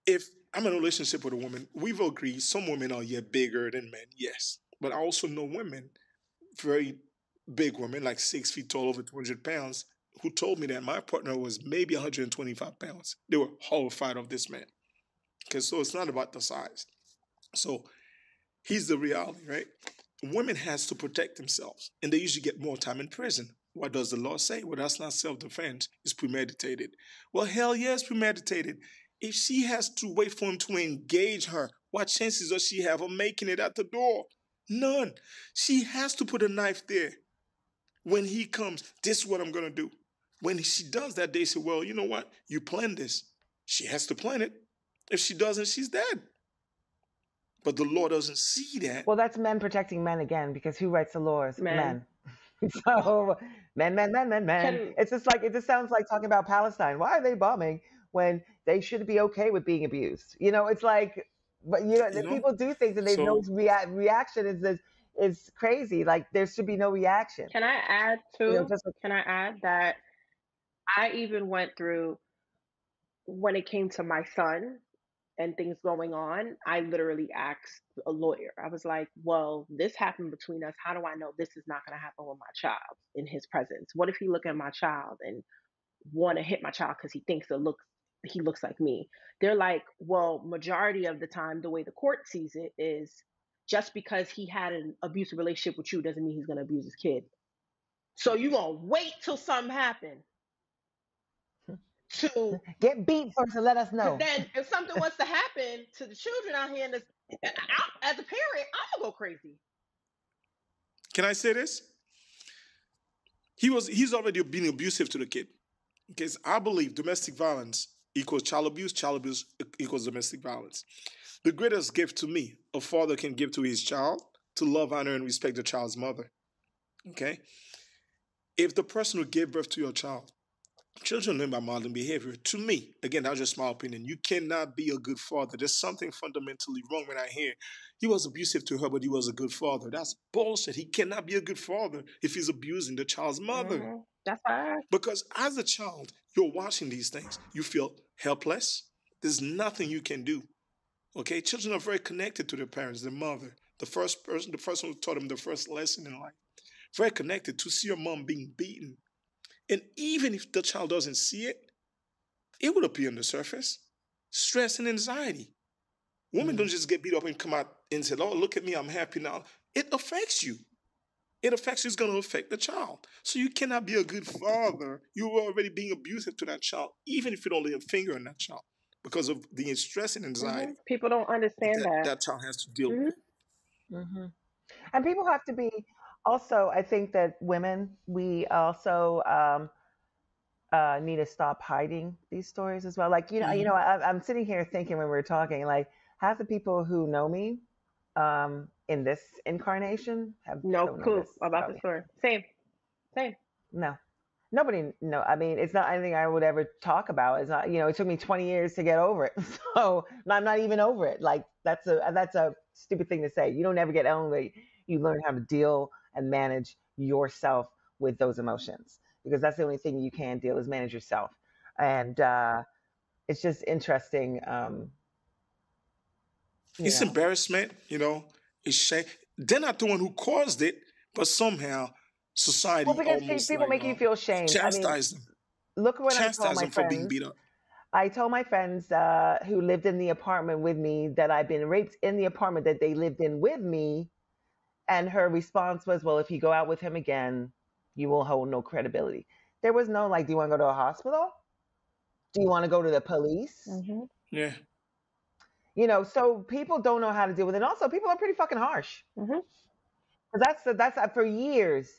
If I'm in a relationship with a woman, we've agreed some women are yet bigger than men, yes. But I also know women, very big women, like 6 feet tall, over 200 pounds, who told me that my partner was maybe 125 pounds. They were horrified of this man. Okay, so it's not about the size. So here's the reality, right? Women has to protect themselves, and they usually get more time in prison. What does the law say? Well, that's not self-defense; it's premeditated. Well, hell yes, premeditated. If she has to wait for him to engage her, what chances does she have of making it at the door? None. She has to put a knife there. When he comes, this is what I'm gonna do. When she does that, they say, well, you know what? You planned this. She has to plan it. If she doesn't, she's dead. But the law doesn't see that. Well, that's men protecting men again, because who writes the laws? Men. Men. So men, men, men, men, men. Can It's just like, it just sounds like talking about Palestine. Why are they bombing when they should be okay with being abused? It's like, but You the know? people do things and they know So reaction is crazy. Like there should be no reaction. can I add too? Just Can I add that I even went through when it came to my son and things going on, I literally asked a lawyer. I was like, well, this happened between us. How do I know this is not going to happen with my child in his presence? What if he look at my child and want to hit my child because he looks like me? They're like, well, majority of the time, the way the court sees it is just because he had an abusive relationship with you doesn't mean he's going to abuse his kid. So you going to wait till something happen to get beat first and let us because know. then if something was to happen to the children out here, as a parent, I'm gonna go crazy. can I say this? He's already been abusive to the kid. Because I believe domestic violence equals child abuse equals domestic violence. The greatest gift to me a father can give to his child to love, honor, and respect the child's mother. Okay? If the person who gave birth to your child, children learn by modeling behavior. To me, again, that's just my opinion. You cannot be a good father. There's something fundamentally wrong when I hear he was abusive to her, but he was a good father. That's bullshit. He cannot be a good father if he's abusing the child's mother. That's why. Because as a child, you're watching these things. You feel helpless. There's nothing you can do. Okay? Children are very connected to their parents, their mother. The person who taught them the first lesson in life. Very connected to see your mom being beaten. And even if the child doesn't see it, it would appear on the surface. Stress and anxiety. Women don't Mm. just get beat up and come out and say, oh, look at me, I'm happy now. It affects you. It affects you, it's going to affect the child. So you cannot be a good father. You're already being abusive to that child, even if you don't lay a finger on that child, because of the stress and anxiety People don't understand that that. that child has to deal Hmm. with. Hmm. And people have to be also. I think that women, we also need to stop hiding these stories as well. Like Mm-hmm. I'm sitting here thinking when we're talking, like half the people who know me in this incarnation have No don't know clue this about about the me. story. Same, same. No. Nobody, no, I mean, it's not anything I would ever talk about. It's not, it took me 20 years to get over it. So I'm not even over it. Like that's a stupid thing to say. You don't ever get over it. You learn how to deal and manage yourself with those emotions, because that's the only thing you can deal is manage yourself. And it's just interesting. You It's know, embarrassment, it's shame. They're not the one who caused it, but somehow well, society because almost people like make you feel shame. I mean, chastise them, look when I told chastise my them for being friends. beat up. I told my friends who lived in the apartment with me that I'd been raped in the apartment that they lived in with me. And her response was, well, if you go out with him again, you will hold no credibility. There was no, like, do you want to go to a hospital? Do you want to go to the police? Hmm. Yeah. So people don't know how to deal with it. And also, people are pretty fucking harsh. Hmm. 'Cause that's for years,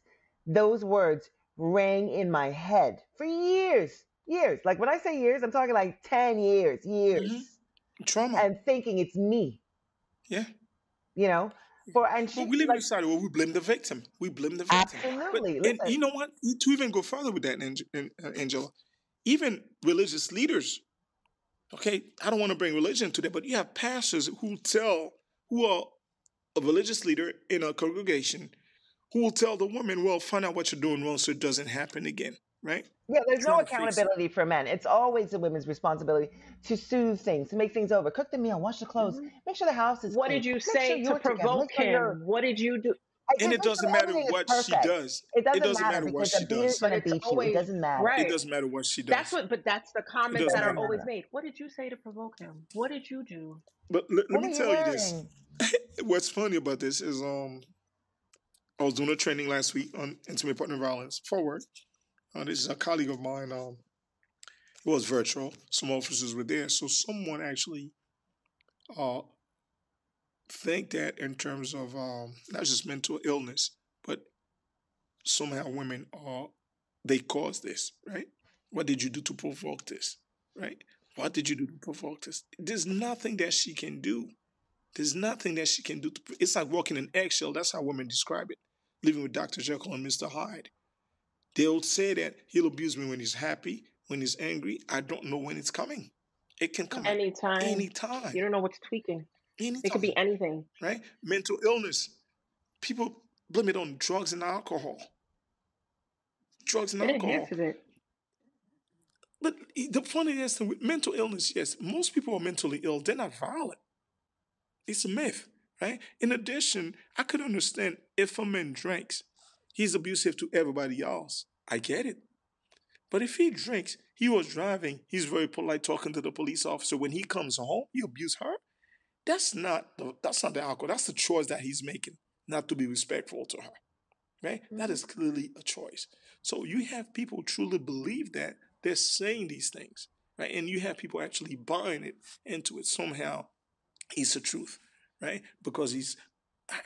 those words rang in my head for years, years. Like when I say years, I'm talking like 10 years, Hmm. years, Trauma. and thinking it's me. Yeah. you know for and But she we live in a like society where we blame the victim. We blame the victim. But absolutely and listen. you know what? To even go further with that, Angela, even religious leaders. Okay, I don't want to bring religion to that, but you have pastors who are a religious leader in a congregation who will tell the woman, "Well, find out what you're doing wrong so it doesn't happen again." Right? Yeah, there's no Trying to fix it. accountability for men. It's always the women's responsibility to soothe things, to make things over, cook the meal, wash the clothes, Hmm. make sure the house is What clean, did you make sure say to you're together, make provoke sure you're him? What did you do? And just it make sure doesn't matter everything is what she perfect. does. It It doesn't doesn't matter matter what because a she beater's does. But going to it's beat you. It always doesn't matter. It right. doesn't matter what she That's does. what. But that's the It comments doesn't Doesn't that are matter. always matter. made. What did you say to provoke him? What did you do? But let What me were you tell you this. wearing? What's funny about this is I was doing a training last week on intimate partner violence for work. This is a colleague of mine. It was virtual. Some officers were there, so someone actually uh think that in terms of not just mental illness, but somehow women are they caused this, right? What did you do to provoke this, right? What did you do to provoke this? There's nothing that she can do. There's nothing that she can do. It's like walking an eggshell. That's how women describe it. Living with Dr. Jekyll and Mr. Hyde. They'll say that he'll abuse me when he's happy, when he's angry. I don't know when it's coming. It can come at Anytime. any time, You don't know what's tweaking. It could anytime, be anything. right? Mental illness. People blame it on drugs and alcohol. Drugs and It alcohol. enhances it. But the funniest thing with mental illness, yes, most people are mentally ill. They're not violent. It's a myth, right? In addition, I could understand if a man drinks, he's abusive to everybody else. I get it. But if he drinks, he was driving, he's very polite talking to the police officer. When he comes home, he abuse her. That's not the alcohol. That's the choice that he's making, not to be respectful to her. Right? That Hmm. is clearly a choice. So you have people truly believe that they're saying these things, right? And you have people actually buying it into it somehow. It's the truth, right? Because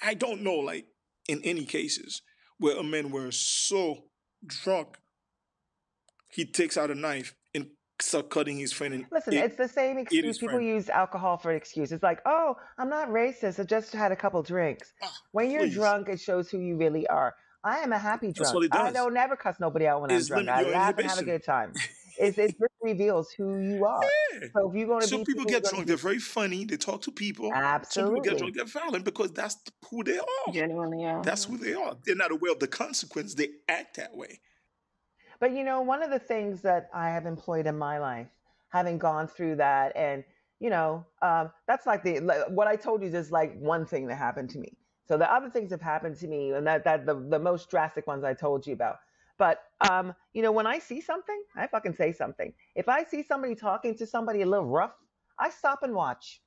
I don't know, like in any cases where a man were so drunk, he takes out a knife and start cutting his friend and Listen, it it's the same it excuse. his People friend. use alcohol for an excuse. It's like, oh, I'm not racist. I just had a couple drinks. Ah, When you're please. drunk, it shows who you really are. I am a happy That's drunk. what it I does. don't never cuss nobody out when I'm Is drunk. limit I your laugh and have a inhibition. good time. It just reveals who you are. Yeah. So if you're going to So be people people, get you're going drunk. to They're be very funny. They talk to people. Some people get absolutely. drunk. They're violent because that's who they are. Genuinely, yeah. That's who they are. They're not aware of the consequence. They act that way. But one of the things that I have employed in my life, having gone through that, and that's like what I told you is just like one thing that happened to me. So the other things have happened to me, and that the most drastic ones I told you about. But when I see something, I fucking say something. If I see somebody talking to somebody a little rough, I stop and watch.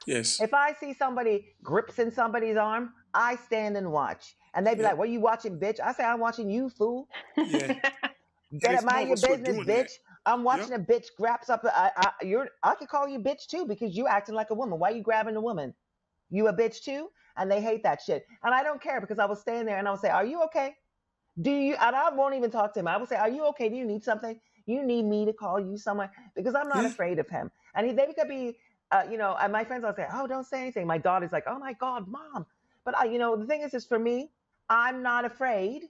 Yes. If I see somebody grips in somebody's arm, I stand and watch. And they be Yep. like, "What are you watching, bitch?" I say, "I'm watching you, fool. Yeah. And Better if more mind of your us were business, doing that, bitch. I'm yep. watching a bitch grabs up. I could call you bitch too because you acting like a woman. Why you grabbing a woman? You a bitch too?" And they hate that shit. And I don't care because I will stand there and I will say, "Are you okay? Do you?" And I won't even talk to him. I will say, "Are you okay? Do you need something? You need me to call you somewhere?" Because I'm not Yeah. afraid of him. And they could be, and my friends will say, "Oh, don't say anything." My daughter's like, "Oh my God, mom." But the thing is for me, I'm not afraid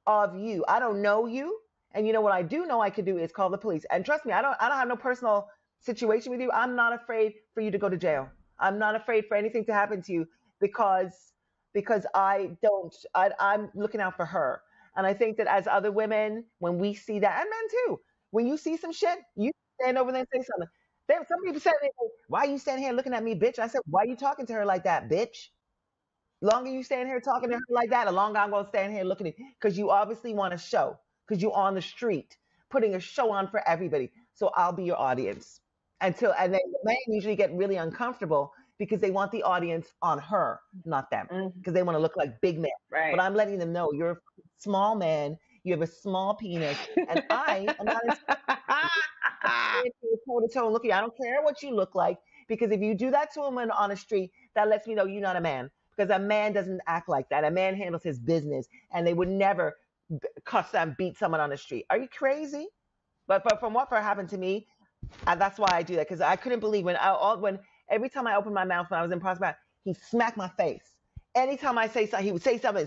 of you. I don't know you. And you know what I do know I could do is call the police. And trust me, I don't have no personal situation with you. I'm not afraid for you to go to jail. I'm not afraid for anything to happen to you because I don't I'm looking out for her. And I think that as other women, when we see that, and men too, when you see some shit, you stand over there and say something. There, some people say, "Why are you standing here looking at me, bitch?" I said, "Why are you talking to her like that, bitch? Longer you stand here talking to her like that, the longer I'm gonna stand here looking at you because you obviously want a show because you're on the street putting a show on for everybody. So I'll be your audience and then the men usually get really uncomfortable because they want the audience on her, not them, Mm, because they want to look like big men. But right. I'm letting them know you're a small man, you have a small penis, and I am not stand here toe to toe and look at you. I don't care what you look like because if you do that to a woman on the street, that lets me know you're not a man. Because a man doesn't act like that. A man handles his business, and they would never cuss and beat someone on the street. Are you crazy? But from what happened to me, that's why I do that because I couldn't believe when every time I opened my mouth when I was in prospect, he smacked my face. Anytime I say something, he would say something,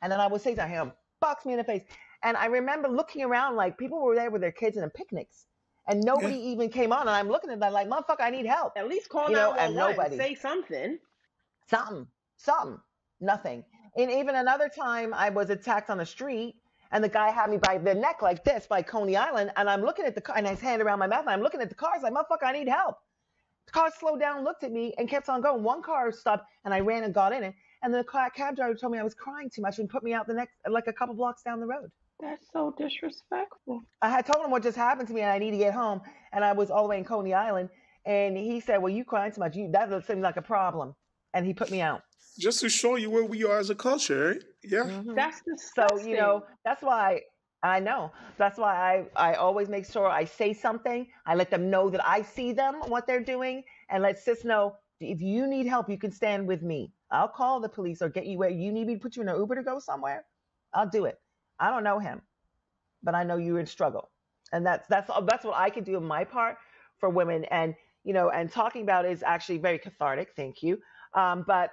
and then I would say something, him box me in the face. And I remember looking around like people were there with their kids and picnics, and Yeah. nobody even came on. And I'm looking at that like, motherfucker, I need help, At least call and 911. nobody, Say something. something, something, nothing. And even another time, I was attacked on the street, and the guy had me by the neck like this by Coney Island, and I'm looking at the car, and his hand around my mouth, and I'm looking at the cars like, motherfucker, I need help. The car slowed down, looked at me, and kept on going. One car stopped, and I ran and got in it. And the cab driver told me I was crying too much and put me out the next, like a couple blocks down the road. That's so disrespectful. I had told him what just happened to me, and I need to get home. And I was all the way in Coney Island, and he said, "Well, you crying too much. That seems like a problem." And he put me out. Just to show you where we are as a culture, right? Yeah. That's So, disgusting. that's why I know. That's why I always make sure I say something. I let them know that I see them, what they're doing, and let sis know if you need help, you can stand with me. I'll call the police or get you where you need me to put you in an Uber to go somewhere. I'll do it. I don't know him, but I know you're in struggle. And that's what I can do in my part for women. And and talking about it is actually very cathartic. Thank you. But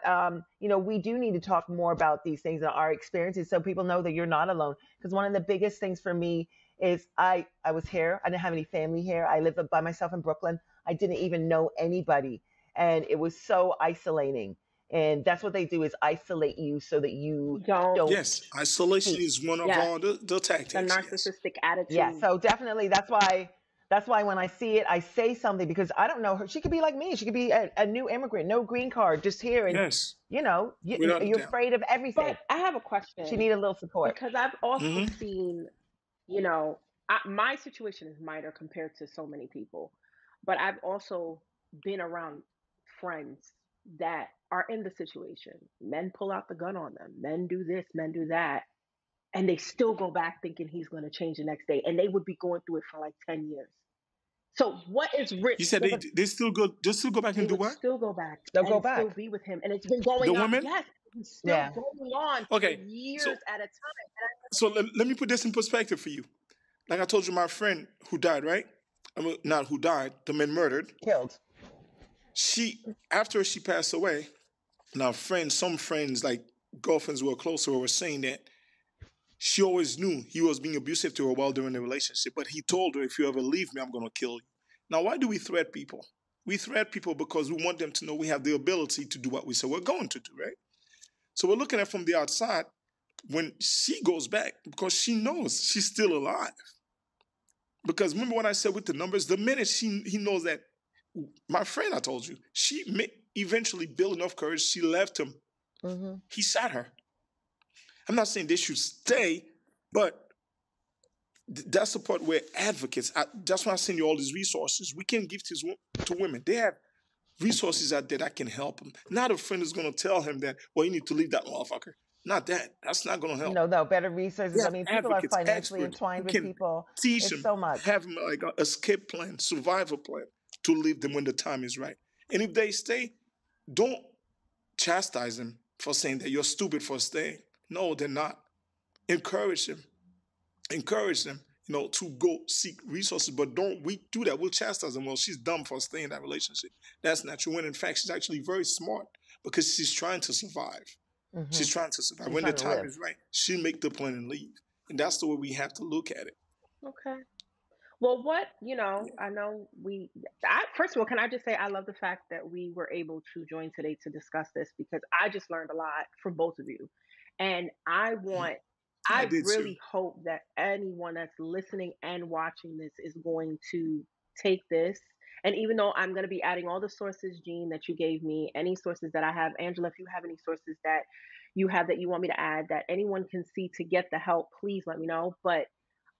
we do need to talk more about these things and our experiences so people know that you're not alone. Because one of the biggest things for me is I was here. I didn't have any family here. I lived by myself in Brooklyn. I didn't even know anybody, and it was so isolating. And that's what they do is isolate you so that you Don't. don't Yes. Isolation speak. is one of Yes. all the The tactics. Yes. narcissistic Yeah, attitude. so definitely that's why when I see it, I say something because I don't know her. She could be like me. She could be a new immigrant, no green card, just here, and Yes. Without a you're doubt. afraid of But everything. I have a She question need a little support. because I've also Hmm. seen, you know, my situation is minor compared to so many people, but I've also been around friends that are in the situation. Men pull out the gun on them, men do this, men do that, and they still go back thinking he's going to change the next day, and they would be going through it for like 10 years. So, what is You risk? said Yeah, but they still go back They and do would what? still go back they'll go and still back. be with him, and it's been The going on. women? Yes, it's still Yeah. going on for Okay. years So at a time. let me put this in perspective for you. Like I told you, my friend who died, right? I mean, not who died, the man murdered. Killed. She after she passed away. Now, some friends, like girlfriends who were closer, were saying that she always knew he was being abusive to her while during the relationship. But he told her, "If you ever leave me, I'm going to kill you." Now, why do we threat people? We threat people because we want them to know we have the ability to do what we say we're going to do, right? So we're looking at it from the outside when she goes back because she knows she's still alive. Because remember what I said with the numbers? The minute he knows that, my friend I told you, she eventually built enough courage. She left him. Hmm. He shot her. I'm not saying they should stay, but that's the part where advocates. That's why I'm sending you all these resources. We can give this to women. They have resources out there that can help them. Not a friend is going to tell him that, well, you need to leave that motherfucker. Not that. That's not going to help. No, better We resources. I have mean, people are advocates, financially experts who entwined with can people. teach It's them, so much. have them like a escape plan, survival plan to leave them when the time is right. And if they stay, don't chastise them for saying that you're stupid for staying. No, they're not. Encourage them. Encourage them, to go seek resources. But don't we do that? We'll chastise them. Well, she's dumb for staying in that relationship. That's not true. When in fact, she's actually very smart because she's trying to survive. Hmm. She's trying to survive. She's When the trying to time live. is right, she'll make the plan and leave. And that's the way we have to look at it. Okay. Well, I know first of all, can I just say I love the fact that we were able to join today to discuss this because I just learned a lot from both of you. And I I did too. really hope that anyone that's listening and watching this is going to take this. And even though I'm going to be adding all the sources, Jean, that you gave me, any sources that I have, Angela, if you have any sources that you have that you want me to add that anyone can see to get the help, please let me know. But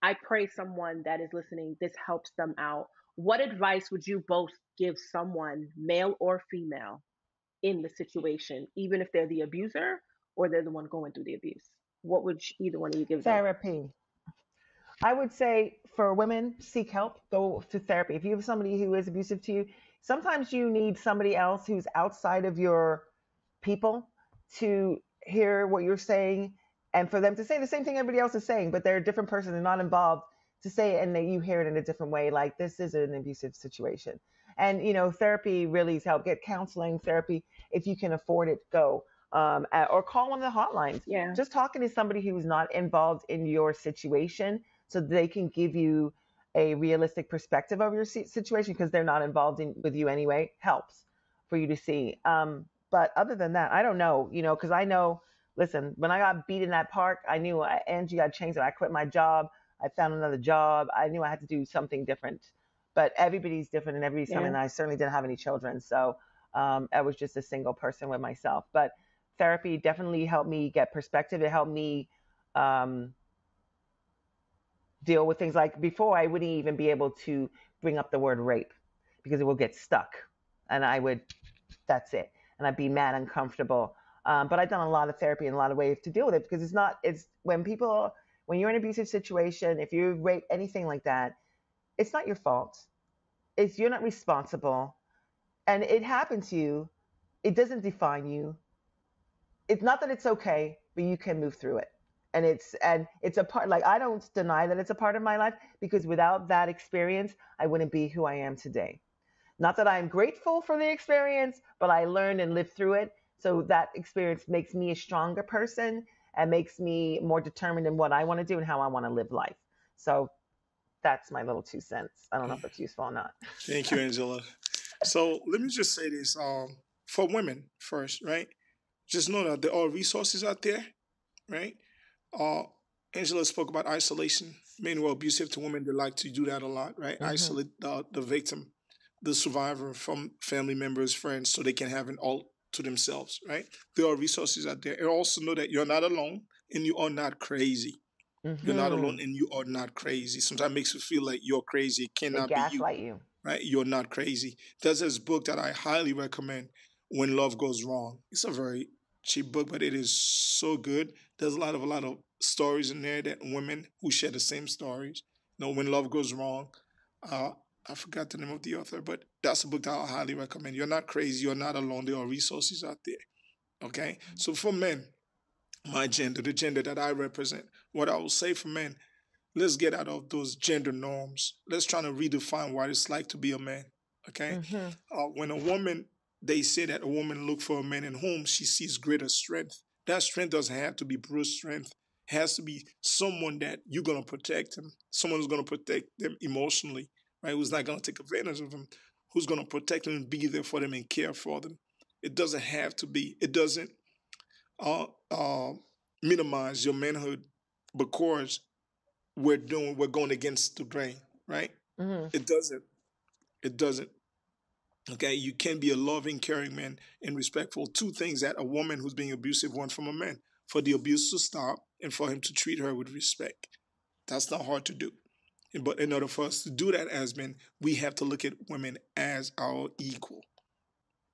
I pray someone that is listening, this helps them out. What advice would you both give someone, male or female, in the situation, even if they're the abuser or they're the one going through the abuse? What would either one of you give them? Therapy. I would say for women, seek help, go to therapy. If you have somebody who is abusive to you, sometimes you need somebody else who's outside of your people to hear what you're saying and for them to say the same thing everybody else is saying, but they're a different person, they're not involved to say it and that you hear it in a different way. Like this is an abusive situation. And, therapy really is help. Get counseling, therapy. If you can afford it, go. Or call one of the hotlines. Yeah, Just talking to somebody who's not involved in your situation so they can give you a realistic perspective of your situation because they're not involved with you anyway helps for you to see. But other than that, I don't know, because I know, listen, when I got beat in that park, I knew Angie, I changed it. I quit my job. I found another job. I knew I had to do something different. But everybody's different and everybody's something. yeah, And I certainly didn't have any children. So I was just a single person with myself. But therapy definitely helped me get perspective. It helped me um, deal with things like before I wouldn't even be able to bring up the word rape because it will get stuck. And I would, that's it. And I'd be mad, uncomfortable. But I've done a lot of therapy and a lot of ways to deal with it because it's when you're in an abusive situation, if you rape anything like that, it's not your fault. You're not responsible. And it happened to you. It doesn't define you. It's not that it's okay, but you can move through it. And it's a part, like I don't deny that it's a part of my life because without that experience, I wouldn't be who I am today. Not that I'm grateful for the experience, but I learned and lived through it. So that experience makes me a stronger person and makes me more determined in what I want to do and how I want to live life. So that's my little 2 cents. I don't know if it's useful or not. Thank you, Angela. So let me just say this: for women first, right? Just know that there are resources out there, right? Uh, Angela spoke about isolation. Men who are abusive to women, they like to do that a lot, right? Hmm. Isolate the victim, the survivor from family members, friends, so they can have it all to themselves, right? There are resources out there. And also know that you're not alone and you are not crazy. You're not Hmm. alone and you are not crazy. Sometimes it makes you feel like you're crazy. It They cannot be you, gaslight you. right? You're not crazy. There's this book that I highly recommend, When Love Goes Wrong. It's a very cheap book, but it is so good. There's a lot of stories in there that women who share the same stories. When love goes wrong. Uh, I forgot the name of the author, but that's a book that I highly recommend. You're not crazy. You're not alone. There are resources out there. Okay. So for men, my gender, the gender that I represent, what I will say for men, let's get out of those gender norms. Let's try to redefine what it's like to be a man. Okay, Hmm. when a woman, they say that a woman look for a man in whom she sees greater strength. That strength doesn't have to be brute strength. It has to be someone that you're gonna protect him. Someone who's gonna protect them emotionally, right? Who's not gonna take advantage of them. Who's gonna protect them and be there for them and care for them. It doesn't have to be. It doesn't uh, uh, minimize your manhood because we're going against the grain, right? Hmm. It doesn't. It doesn't. Okay, you can be a loving, caring man and respectful. Two things that a woman who's being abusive wants from a man: for the abuse to stop and for him to treat her with respect. That's not hard to do. But in order for us to do that as men, we have to look at women as our equal.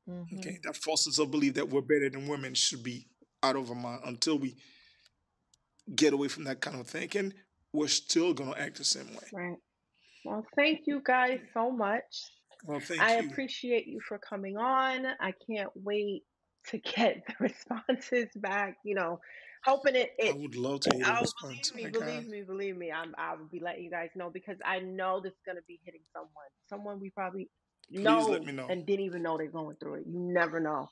Hmm. Okay, that false sense of belief that we're better than women should be out of our mind. Until we get away from that kind of thinking, we're still gonna act the same way. right. Well, thank you guys so much. Well, I thank you. appreciate you for coming on. I can't wait to get the responses back. Hoping I it. would love to hear the Oh, response. believe me, My God. believe me, believe me. I will be letting you guys know because I know this is gonna be hitting someone. Someone we probably. Please let know me know. and didn't even know they're going through it. You never know.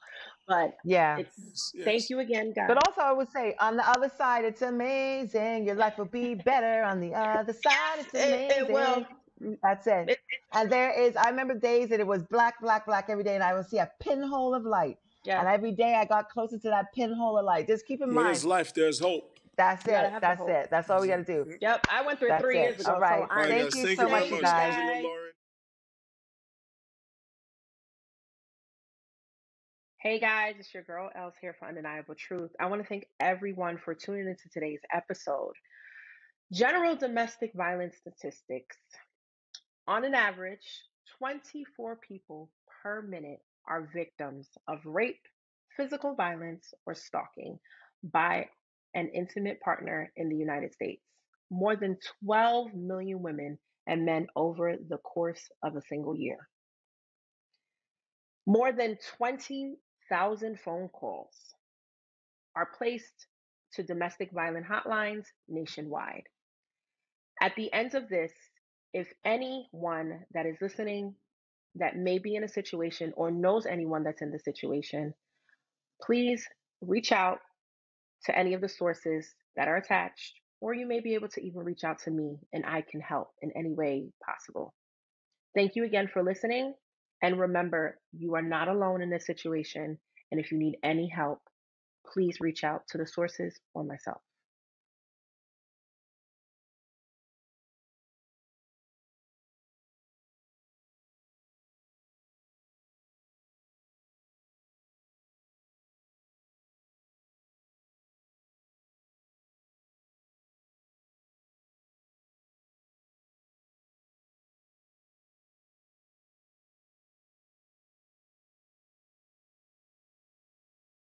But Yeah. it's Yes, thank yes. you again, But guys. also, I would say on the other side, it's amazing. Your life will be better on the other side. It's It will. amazing. That's it. It, And there is, I remember days that it was black, black, black every day, and I would see a pinhole of light. yeah, And every day I got closer to that pinhole of light. Just keep in Where mind, there's life, there's hope. that's you gotta it. have the That's hope. it. That's all we got to do. Yep, I went through it That's 3 years it. All ago, so right. All right, I'm. Thank guys. you Thank you so very much, Thank you you, much, guys. Angela, guys. Lauren. Hey guys, it's your girl Els here for Undeniable Truth. I want to thank everyone for tuning into today's episode. General domestic violence statistics. On an average, 24 people per minute are victims of rape, physical violence, or stalking by an intimate partner in the United States. More than 12 million women and men over the course of a single year. More than 20,000 phone calls are placed to domestic violence hotlines nationwide. At the end of this, if anyone that is listening that may be in a situation or knows anyone that's in the situation, please reach out to any of the sources that are attached, or you may be able to even reach out to me and I can help in any way possible. Thank you again for listening. And remember, you are not alone in this situation. And if you need any help, please reach out to the sources or myself.